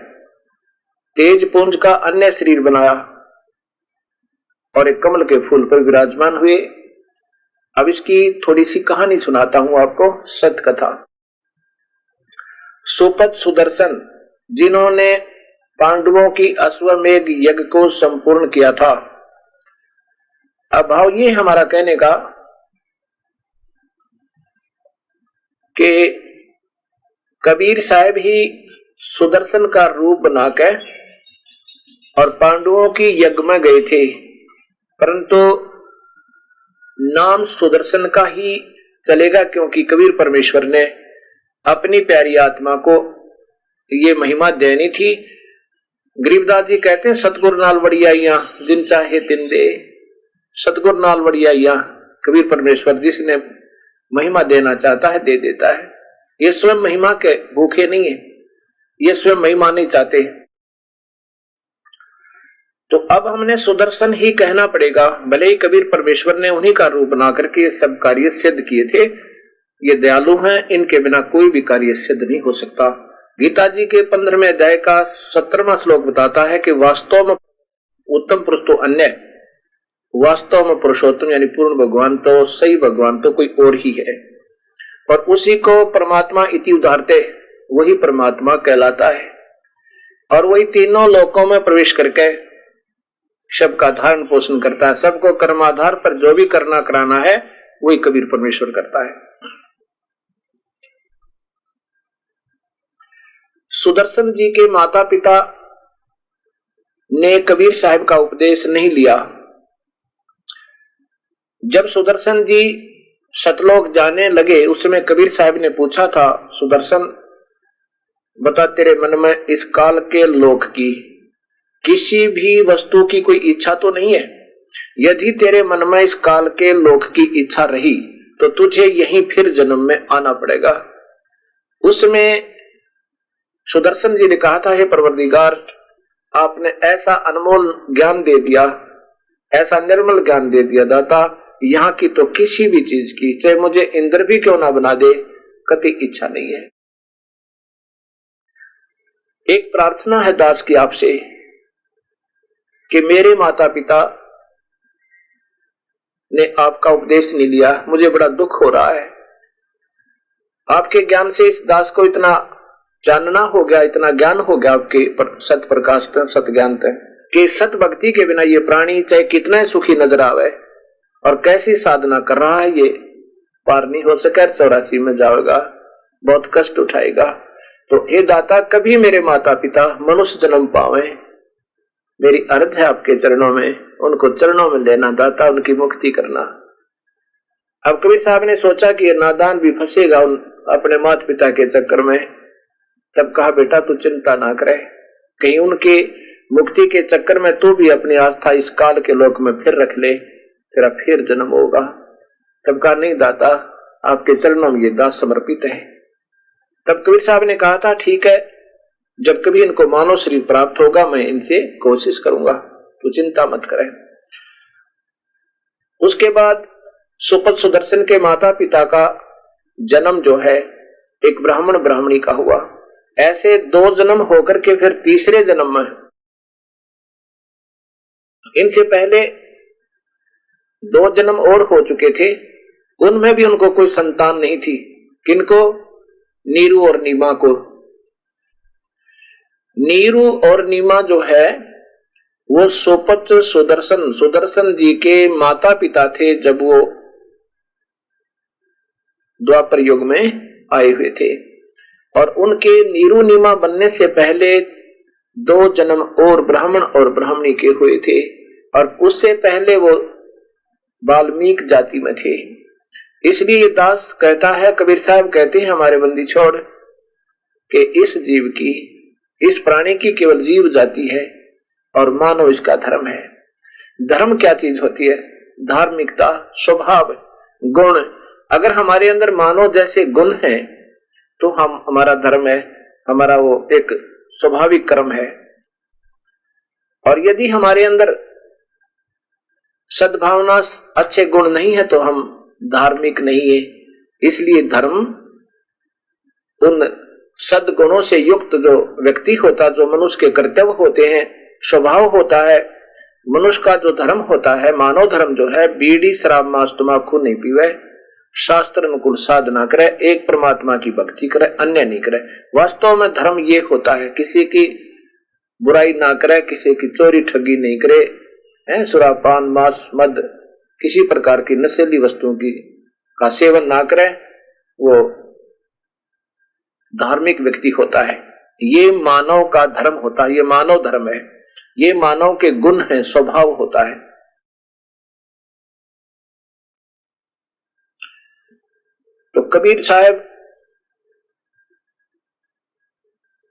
तेज पुंज का अन्य शरीर बनाया और एक कमल के फूल पर विराजमान हुए। अब इसकी थोड़ी सी कहानी सुनाता हूं आपको, सत कथा। सुपथ सुदर्शन, जिन्होंने पांडवों की अश्वमेध यज्ञ को संपूर्ण किया था। अब भाव ये हमारा कहने का कि कबीर साहब ही सुदर्शन का रूप बनाकर और पांडवों की यज्ञ में गए थे, परंतु नाम सुदर्शन का ही चलेगा क्योंकि कबीर परमेश्वर ने अपनी प्यारी आत्मा को ये महिमा देनी थी। गरीबदास जी कहते हैं सतगुरु नाल वड़ियाइयां जिन चाहे तिन दे। सतगुरु नाल वड़ियाइयां कबीर परमेश्वर जिसने महिमा देना चाहता है दे देता है। ये स्वयं महिमा के भूखे नहीं है, ये स्वयं महिमा नहीं चाहते। तो अब हमने सुदर्शन ही कहना पड़ेगा, भले ही कबीर परमेश्वर ने उन्हीं का रूप बना करके ये सब कार्य सिद्ध किए थे। ये दयालु हैं, इनके बिना कोई भी कार्य सिद्ध नहीं हो सकता। गीता जी के 15वें अध्याय का 17वां श्लोक बताता है कि वास्तव में उत्तम पुरुष तो अन्य, वास्तव में पुरुषोत्तम यानी पूर्ण भगवान तो, सही भगवान तो कोई और ही है, और उसी को परमात्मा इति उदाहरते, वही परमात्मा कहलाता है। और वही तीनों लोकों में प्रवेश करके सबका धारण पोषण करता है। सबको कर्माधार पर जो भी करना कराना है वही कबीर परमेश्वर करता है। सुदर्शन जी के माता पिता ने कबीर साहब का उपदेश नहीं लिया। जब सुदर्शन जी सतलोक जाने लगे उसमें कबीर साहब ने पूछा था, सुदर्शन बता तेरे मन में इस काल के लोक की किसी भी वस्तु की कोई इच्छा तो नहीं है? यदि तेरे मन में इस काल के लोक की इच्छा रही तो तुझे यहीं फिर जन्म में आना पड़ेगा। उसमें सुदर्शन जी ने कहा था, हे परवरदिगार, आपने ऐसा अनमोल ज्ञान दे दिया, ऐसा निर्मल ज्ञान दे दिया दाता, यहाँ की तो किसी भी चीज की, चाहे मुझे इंद्र भी क्यों ना बना दे, कति इच्छा नहीं है। एक प्रार्थना है दास की आपसे कि मेरे माता पिता ने आपका उपदेश नहीं लिया, मुझे बड़ा दुख हो रहा है। आपके ज्ञान से इस दास को इतना जानना हो गया, इतना ज्ञान हो गया आपके सत प्रकाश सत ज्ञान कि सत भक्ति के बिना ये प्राणी चाहे कितना ही सुखी नजर आवे और कैसी साधना कर रहा है ये पार नहीं हो सके, 84 में जाएगा, बहुत कष्ट उठाएगा। तो हे दाता, कभी मेरे माता पिता मनुष्य जन्म पावे, मेरी अर्ज है आपके चरणों में, उनको चरणों में लेना दाता, उनकी मुक्ति करना। अब कबीर साहब ने सोचा कि ये नादान भी फंसेगा अपने माता पिता के चक्कर में, तब कहा बेटा तू चिंता ना करे, कहीं उनके मुक्ति के चक्कर में तू भी अपनी आस्था इस काल के लोक में फिर रख ले, तेरा फिर जन्म होगा। तब कहा नहीं दाता, आपके चरणों में ये दास समर्पित है। तब कबीर साहब ने कहा था ठीक है, जब कभी इनको मानव शरीर प्राप्त होगा मैं इनसे कोशिश करूंगा, तू चिंता मत करे। उसके बाद सुपथ सुदर्शन के माता पिता का जन्म जो है एक ब्राह्मण ब्राह्मणी का हुआ। ऐसे 2 जन्म होकर के फिर तीसरे जन्म में, इनसे पहले 2 जन्म और हो चुके थे, उनमें भी उनको कोई संतान नहीं थी। किनको? नीरू और नीमा को। नीरू और नीमा जो है वो सुपथ सुदर्शन जी के माता पिता थे जब वो द्वापर युग में आए हुए थे। और उनके नीरू नीमा बनने से पहले 2 जन्म और ब्राह्मण और ब्राह्मणी के हुए थे, और उससे पहले वो वाल्मीकि जाति में थे। इसलिए ये दास कहता है, कबीर साहब कहते हैं हमारे बंदी छोड़ कि इस जीव की, इस प्राणी की केवल जीव जाति है और मानव इसका धर्म है। धर्म क्या चीज होती है? धार्मिकता, स्वभाव, गुण। अगर हमारे अंदर मानव जैसे गुण हैं तो हमारा धर्म है, हमारा वो एक स्वाभाविक कर्म है। और यदि हमारे अंदर सद्भावना, अच्छे गुण नहीं है तो हम धार्मिक नहीं है। इसलिए धर्म उन सद्गुणों से युक्त जो व्यक्ति होता, जो मनुष्य के कर्तव्य होते हैं, स्वभाव होता है मनुष्य का, जो धर्म होता है, मानव धर्म जो है, बीड़ी शराब मांस तंबाकू नहीं पीवे, शास्त्र अनुकूल साधना करे, एक परमात्मा की भक्ति करे, अन्य नहीं करे। वास्तव में धर्म ये होता है किसी की बुराई ना करे, किसी की चोरी ठगी नहीं करे, सुरापान मांस मद किसी प्रकार की नशीली वस्तुओं की का सेवन ना करे, वो धार्मिक व्यक्ति होता है। ये मानव का धर्म होता है, ये मानव धर्म है, ये मानव के गुण है, स्वभाव होता है। तो कबीर साहब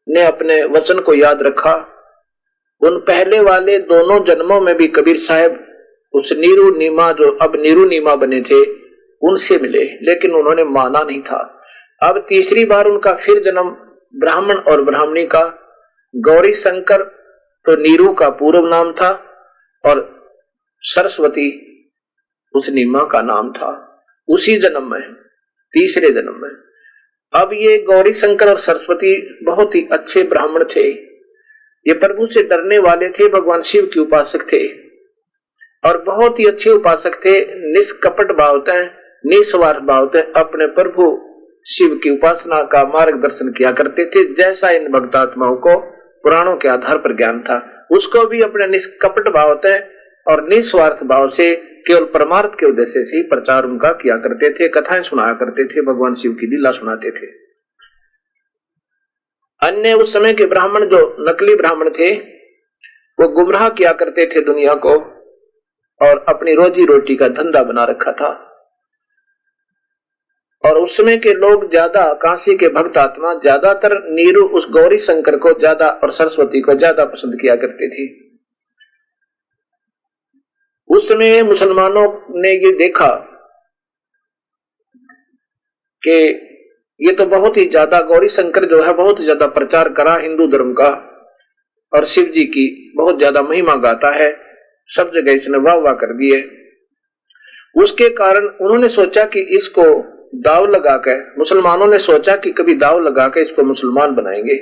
ने अपने वचन को याद रखा। उन पहले वाले दोनों जन्मों में भी कबीर साहब उस नीरू नीमा, जो अब नीरू नीमा बने थे, उनसे मिले, लेकिन उन्होंने माना नहीं था। अब तीसरी बार उनका फिर जन्म ब्राह्मण और ब्राह्मणी का। गौरी शंकर तो नीरू का पूर्व नाम था और सरस्वती उस नीमा का नाम था, उसी जन्म में, तीसरे जन्म में। अब ये गौरी शंकर और सरस्वती बहुत ही अच्छे ब्राह्मण थे, ये प्रभु से डरने वाले थे, भगवान शिव के उपासक थे और बहुत ही अच्छे उपासक थे। निष्कपट भाव से, निस्वार्थ भाव से अपने प्रभु शिव की उपासना का मार्गदर्शन किया करते थे। जैसा इन भक्तात्माओं को पुराणों के आधार पर ज्ञान था, उसको भी अपने निष्कपट भाव से और निस्वार्थ भाव से केवल परमार्थ के उद्देश्य से ही प्रचार उनका किया करते थे, कथाएं सुनाया करते थे, भगवान शिव की लीला सुनाते थे। अन्य उस समय के ब्राह्मण जो नकली ब्राह्मण थे, वो गुमराह किया करते थे दुनिया को और अपनी रोजी रोटी का धंधा बना रखा था। और उस समय के लोग ज्यादा, काशी के भक्त आत्मा ज्यादातर नीरू उस गौरी शंकर को ज्यादा और सरस्वती को ज्यादा पसंद किया करते थे। उस समय मुसलमानों ने ये देखा कि ये तो बहुत ही ज्यादा, गौरी शंकर जो है बहुत ज्यादा प्रचार करा हिंदू धर्म का और शिव जी की बहुत ज्यादा महिमा गाता है, सब जगह इसने वाह वाह कर दिए। उसके कारण उन्होंने सोचा कि इसको दाव लगा के, मुसलमानों ने सोचा कि कभी दाव लगा के इसको मुसलमान बनाएंगे,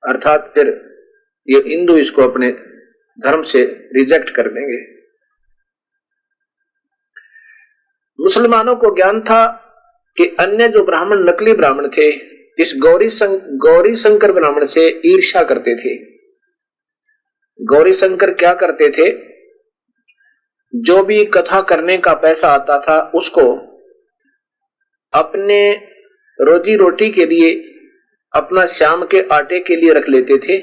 अर्थात फिर ये हिंदू इसको अपने धर्म से रिजेक्ट कर देंगे। मुसलमानों को ज्ञान था कि अन्य जो ब्राह्मण, नकली ब्राह्मण थे, इस गौरी शंकर ब्राह्मण से ईर्ष्या करते थे। गौरी शंकर क्या करते थे, जो भी कथा करने का पैसा आता था उसको अपने रोजी रोटी के लिए, अपना शाम के आटे के लिए रख लेते थे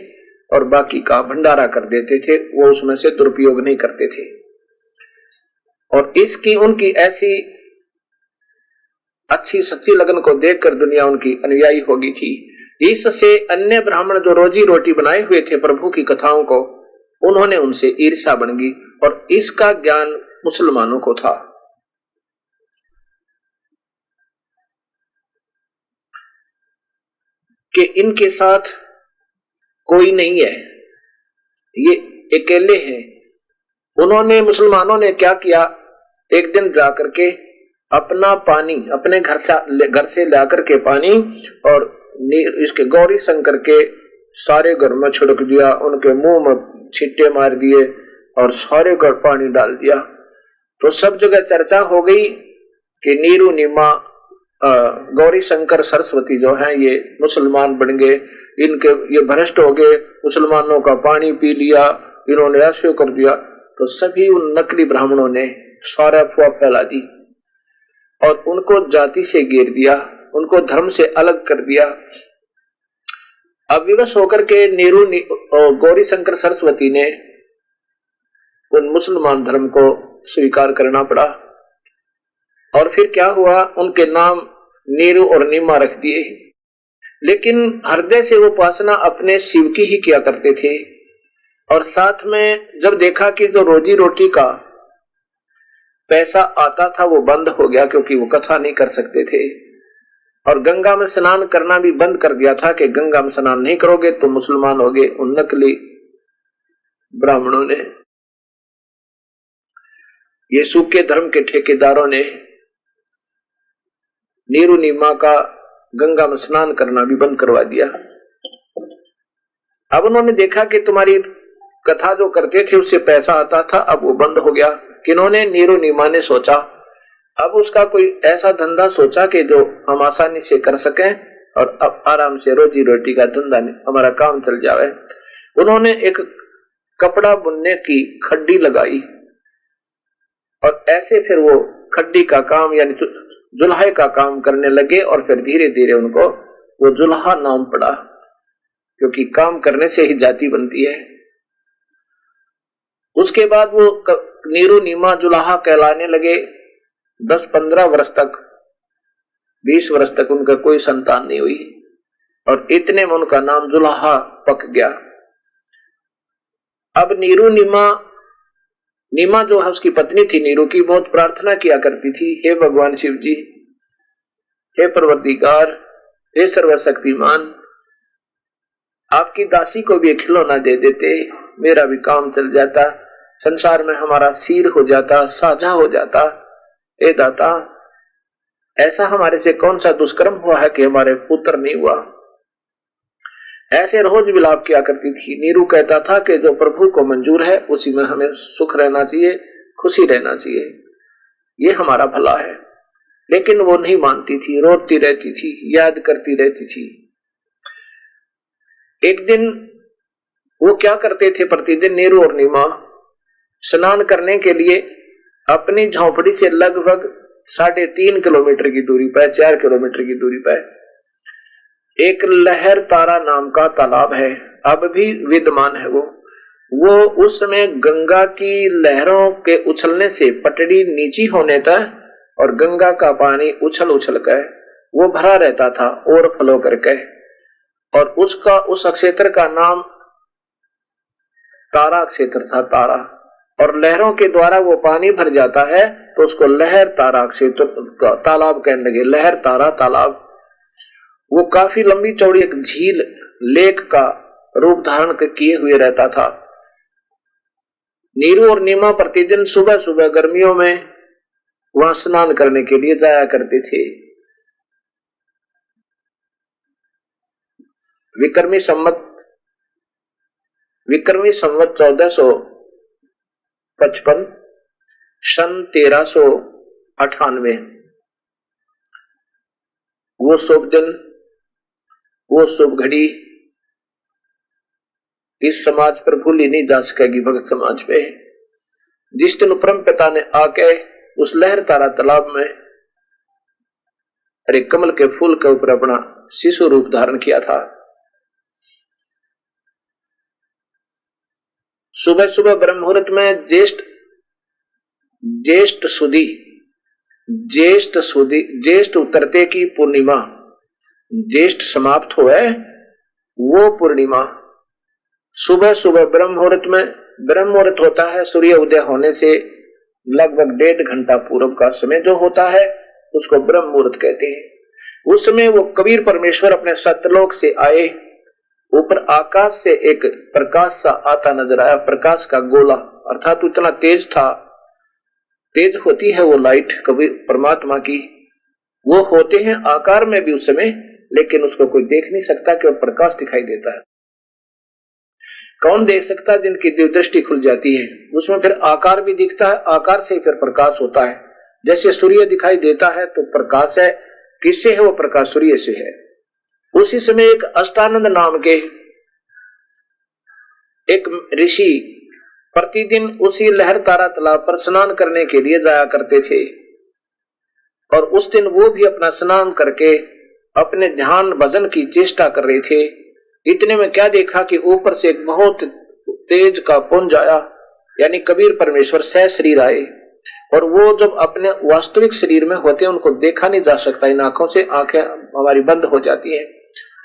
और बाकी का भंडारा कर देते थे, वो उसमें से दुरुपयोग नहीं करते थे। और इसकी उनकी ऐसी अच्छी सच्ची लगन को देखकर दुनिया उनकी अनुयायी हो गई थी। इससे अन्य ब्राह्मण जो रोजी रोटी बनाए हुए थे प्रभु की कथाओं को, उन्होंने उनसे ईर्ष्या बन गई और इसका ज्ञान मुसलमानों को था। कि इनके साथ कोई नहीं है, ये अकेले हैं। उन्होंने, मुसलमानों ने क्या किया, एक दिन जाकर के अपना पानी अपने घर से ला करके पानी और इसके गौरी शंकर के सारे घर में छिड़क दिया, उनके मुंह में छिट्टे मार दिए और सारे घर पानी डाल दिया। तो सब जगह चर्चा हो गई कि नीरू नीमा गौरी शंकर सरस्वती जो हैं ये मुसलमान बन गए, इनके ये भ्रष्ट हो गए, मुसलमानों का पानी पी लिया, इन्होंने ऐसे कर दिया। तो सभी उन नकली ब्राह्मणों ने सारा अफवाह फैला दी और उनको जाति से घेर दिया, उनको धर्म से अलग कर दिया अब विवश होकर के नीरू और गौरी शंकर सरस्वती ने उन मुसलमान धर्म को स्वीकार करना पड़ा। और फिर क्या हुआ, उनके नाम नीरू और नीमा रख दिए। लेकिन हृदय से वो उपासना अपने शिव की ही किया करते थे। और साथ में जब देखा कि जो रोजी रोटी का पैसा आता था वो बंद हो गया, क्योंकि वो कथा नहीं कर सकते थे, और गंगा में स्नान करना भी बंद कर दिया था कि गंगा में स्नान नहीं करोगे तो मुसलमान होगे उन नकली ब्राह्मणों ने, ये सूखे धर्म के ठेकेदारों ने नीरू नीमा का गंगा में स्नान करना भी बंद करवा दिया। अब उन्होंने देखा कि तुम्हारी कथा जो करते थे उससे पैसा आता था, अब वो बंद हो गया। किन्होंने? नीरू नीमा ने सोचा। अब उसका कोई ऐसा धंधा सोचा कि जो हम आसानी से कर सकें और अब आराम से रोजी रोटी का धंधा हमारा काम चल जाए। उन्होंने एक कपड़ा बुनने की खड्डी लगाई और ऐसे फिर वो खड्डी का काम यानी जुल्हे का काम करने लगे। और फिर धीरे धीरे उनको वो जुल्हा नाम पड़ा, क्योंकि काम करने से ही जाति बनती है। उसके बाद वो नीरू नीमा जुल्हा कहलाने लगे। 10-15 वर्ष तक, 20 वर्ष तक उनका कोई संतान नहीं हुई और इतने में उनका नाम जुल्हा पक गया। अब नीरू नीमा जो है उसकी पत्नी थी नीरू की, बहुत प्रार्थना किया करती थी, हे भगवान शिव जी, हे परवरदिगार, हे सर्वशक्तिमान, आपकी दासी को भी एक खिलौना दे देते, मेरा भी काम चल जाता, संसार में हमारा सिर हो जाता, साझा हो जाता। हे दाता, ऐसा हमारे से कौन सा दुष्कर्म हुआ है कि हमारे पुत्र नहीं हुआ। ऐसे रोज विलाप किया करती थी। नीरू कहता था कि जो प्रभु को मंजूर है उसी में हमें सुख रहना चाहिए, खुशी रहना चाहिए, ये हमारा भला है। लेकिन वो नहीं मानती थी, रोती रहती थी, याद करती रहती थी। एक दिन वो क्या करते थे, प्रतिदिन नीरू और नीमा स्नान करने के लिए अपनी झोंपड़ी से लगभग 3.5 किलोमीटर की दूरी पर, 4 किलोमीटर की दूरी पर एक लहर तारा नाम का तालाब है, अब भी विद्यमान है। वो उस समय गंगा की लहरों के उछलने से पटड़ी नीची होने तक और गंगा का पानी उछल उछल कर वो भरा रहता था और फ्लो करके, और उसका उस क्षेत्र का नाम तारा क्षेत्र था, तारा। और लहरों के द्वारा वो पानी भर जाता है तो उसको लहर तारा क्षेत्र तालाब कहने लगे, लहर तारा तालाब। वो काफी लंबी चौड़ी एक झील, लेक का रूप धारण किए हुए रहता था। नीरू और नीमा प्रतिदिन सुबह सुबह गर्मियों में वहां स्नान करने के लिए जाया करते थे। विक्रमी संवत 1455 सन 1398 वो शुभ दिन, वो शुभ घड़ी इस समाज पर भूली नहीं जा सकेगी, भगत समाज पे, जिस दिन परम पिता ने आके उस लहर तारा तालाब में अरे कमल के फूल के ऊपर अपना शिशु रूप धारण किया था। सुबह सुबह ब्रह्म मुहूर्त में ज्येष्ठ उतरते की पूर्णिमा, ज्येष्ठ समाप्त हुए वो पूर्णिमा, सुबह सुबह ब्रह्म मुहूर्त में, ब्रह्म मुहूर्त होता है सूर्य उदय होने से लगभग 1.5 घंटा पूर्व का समय जो होता है उसको ब्रह्म मुहूर्त कहते हैं। उस समय वो कबीर परमेश्वर अपने सतलोक से आए, ऊपर आकाश से एक प्रकाश सा आता नजर आया, प्रकाश का गोला, अर्थात इतना तेज था, तेज होती है वो लाइट कबीर परमात्मा की, वो होते हैं आकार में भी उस समय, लेकिन उसको कोई देख नहीं सकता, केवल प्रकाश दिखाई देता है। कौन देख सकता है? जिनकी दिव्य दृष्टि खुल जाती है, उसमें फिर आकार भी दिखता है, आकार से फिर प्रकाश होता है। जैसे सूर्य दिखाई देता है तो प्रकाश है, किससे है वो प्रकाश? सूर्य से है। उसी समय एक अष्टानंद नाम के एक ऋषि प्रतिदिन उसी लहर तारा तालाब पर स्नान करने के लिए जाया करते थे, और उस दिन वो भी अपना स्नान करके अपने ध्यान भजन की चेष्टा कर रहे थे। इतने में क्या देखा कि ऊपर से एक बहुत तेज का पुंज आया, यानी कबीर परमेश्वर सह शरीर आए। और वो जब अपने वास्तविक शरीर में होते हैं उनको देखा नहीं जा सकता, इन आंखों से आंखें हमारी बंद हो जाती हैं।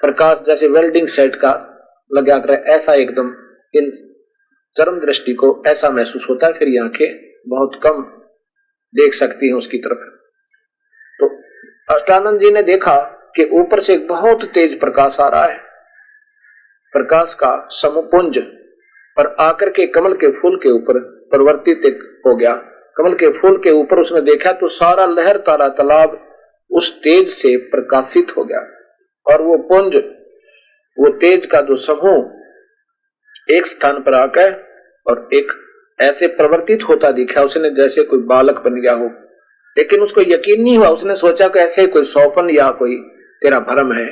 प्रकाश जैसे वेल्डिंग सेट का लगा कर ऐसा एकदम इन चरम दृष्टि को ऐसा महसूस होता है, फिर ये आंखें बहुत कम देख सकती हैं उसकी तरफ। तो अष्टानंद जी ने देखा कि ऊपर से एक बहुत तेज प्रकाश आ रहा है, प्रकाश का समुपुंज, और आकर के कमल के फूल के ऊपर परिवर्तित हो गया। कमल के फूल के ऊपर उसने देखा तो सारा लहर तारा तालाब उस तेज से प्रकाशित हो गया, और वो पुंज, वो तेज का जो समूह एक स्थान पर आकर और एक ऐसे प्रवर्तित होता दिखा उसने जैसे कोई बालक बन गया हो। लेकिन उसको यकीन नहीं हुआ, उसने सोचा कि ऐसे कोई सौपन या कोई तेरा भ्रम है,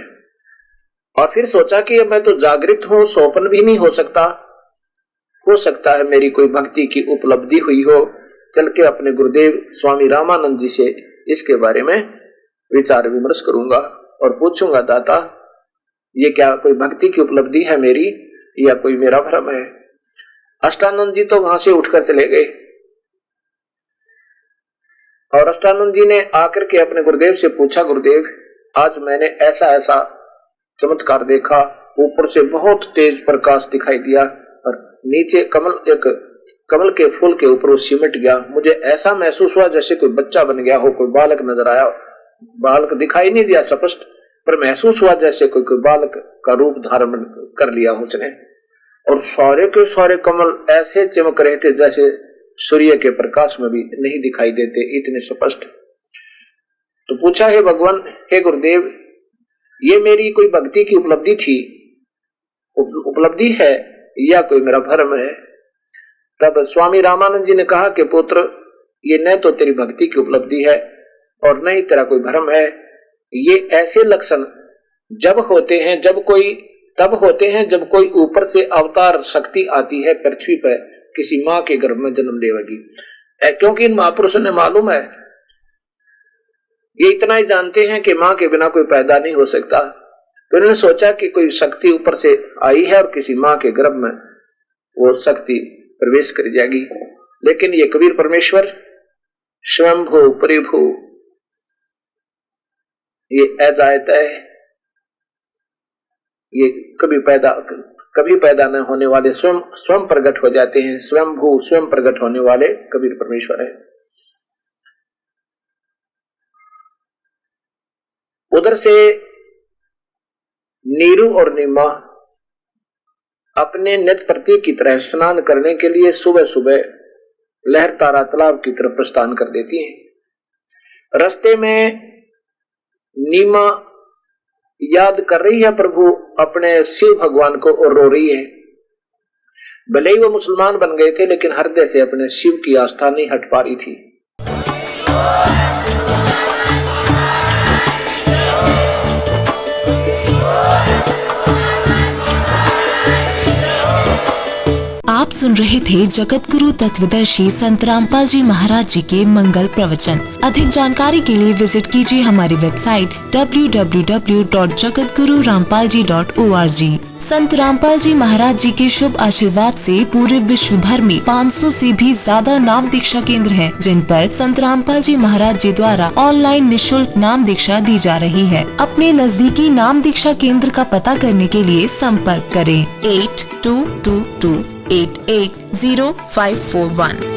और फिर सोचा कि मैं तो जागृत हूं, सौपन भी नहीं हो सकता है मेरी कोई भक्ति की उपलब्धि हुई हो। चल के अपने गुरुदेव स्वामी रामानंद जी से इसके बारे में विचार विमर्श करूंगा और पूछूंगा, दाता ये क्या कोई भक्ति की उपलब्धि है मेरी या कोई मेरा भ्रम है। अष्टानंद जी तो वहां से उठकर चले गए, और अष्टानंद जी ने आकर के अपने गुरुदेव से पूछा, गुरुदेव आज मैंने ऐसा ऐसा चमत्कार देखा, ऊपर से बहुत तेज प्रकाश दिखाई दिया और नीचे कमल के फूल के ऊपर वो सिमट गया। मुझे ऐसा महसूस हुआ जैसे कोई बच्चा बन गया हो, कोई बालक नजर आया। बालक दिखाई नहीं दिया स्पष्ट, पर महसूस हुआ जैसे कोई बालक का रूप धारण कर लिया उसने। और सारे के सारे कमल ऐसे चमक रहे थे जैसे सूर्य के प्रकाश में भी नहीं दिखाई देते, इतने स्पष्ट। तो पूछा, हे भगवान, हे गुरुदेव, ये मेरी कोई भक्ति की उपलब्धि है या कोई मेरा भ्रम है। तब स्वामी रामानंद जी ने कहा कि पुत्र, ये न तो तेरी भक्ति की उपलब्धि है और न ही तेरा कोई भ्रम है। ये ऐसे लक्षण जब होते हैं जब कोई ऊपर से अवतार शक्ति आती है पृथ्वी पर किसी माँ के गर्भ में जन्म लेगी। क्योंकि इन महापुरुषों ने मालूम है, ये इतना ही जानते हैं कि माँ के बिना कोई पैदा नहीं हो सकता। तो उन्होंने सोचा कि कोई शक्ति ऊपर से आई है और किसी माँ के गर्भ में वो शक्ति प्रवेश कर जाएगी। लेकिन ये कबीर परमेश्वर स्वयंभू परिभू, ये अजायत है, ये कभी पैदा न होने वाले स्वयं प्रकट हो जाते हैं। स्वयंभू, स्वयं प्रकट होने वाले कबीर परमेश्वर है। उधर से नीरू और नीमा अपने नित्य प्रति की तरह स्नान करने के लिए सुबह सुबह लहर तारा तालाब की तरफ प्रस्थान कर देती हैं। रास्ते में नीमा याद कर रही है प्रभु अपने शिव भगवान को और रो रही है। भले ही वो मुसलमान बन गए थे लेकिन हृदय से अपने शिव की आस्था नहीं हट पा रही थी। आप सुन रहे थे जगत गुरु तत्वदर्शी संत रामपाल जी महाराज जी के मंगल प्रवचन। अधिक जानकारी के लिए विजिट कीजिए हमारी वेबसाइट www.jagatgururampalji.org। संत रामपाल जी महाराज जी के शुभ आशीर्वाद से पूरे विश्व भर में 500 से भी ज्यादा नाम दीक्षा केंद्र हैं, जिन पर संत रामपाल जी महाराज जी द्वारा ऑनलाइन निशुल्क नाम दीक्षा दी जा रही है। अपने नजदीकी नाम दीक्षा केंद्र का पता करने के लिए संपर्क करें 8222880541।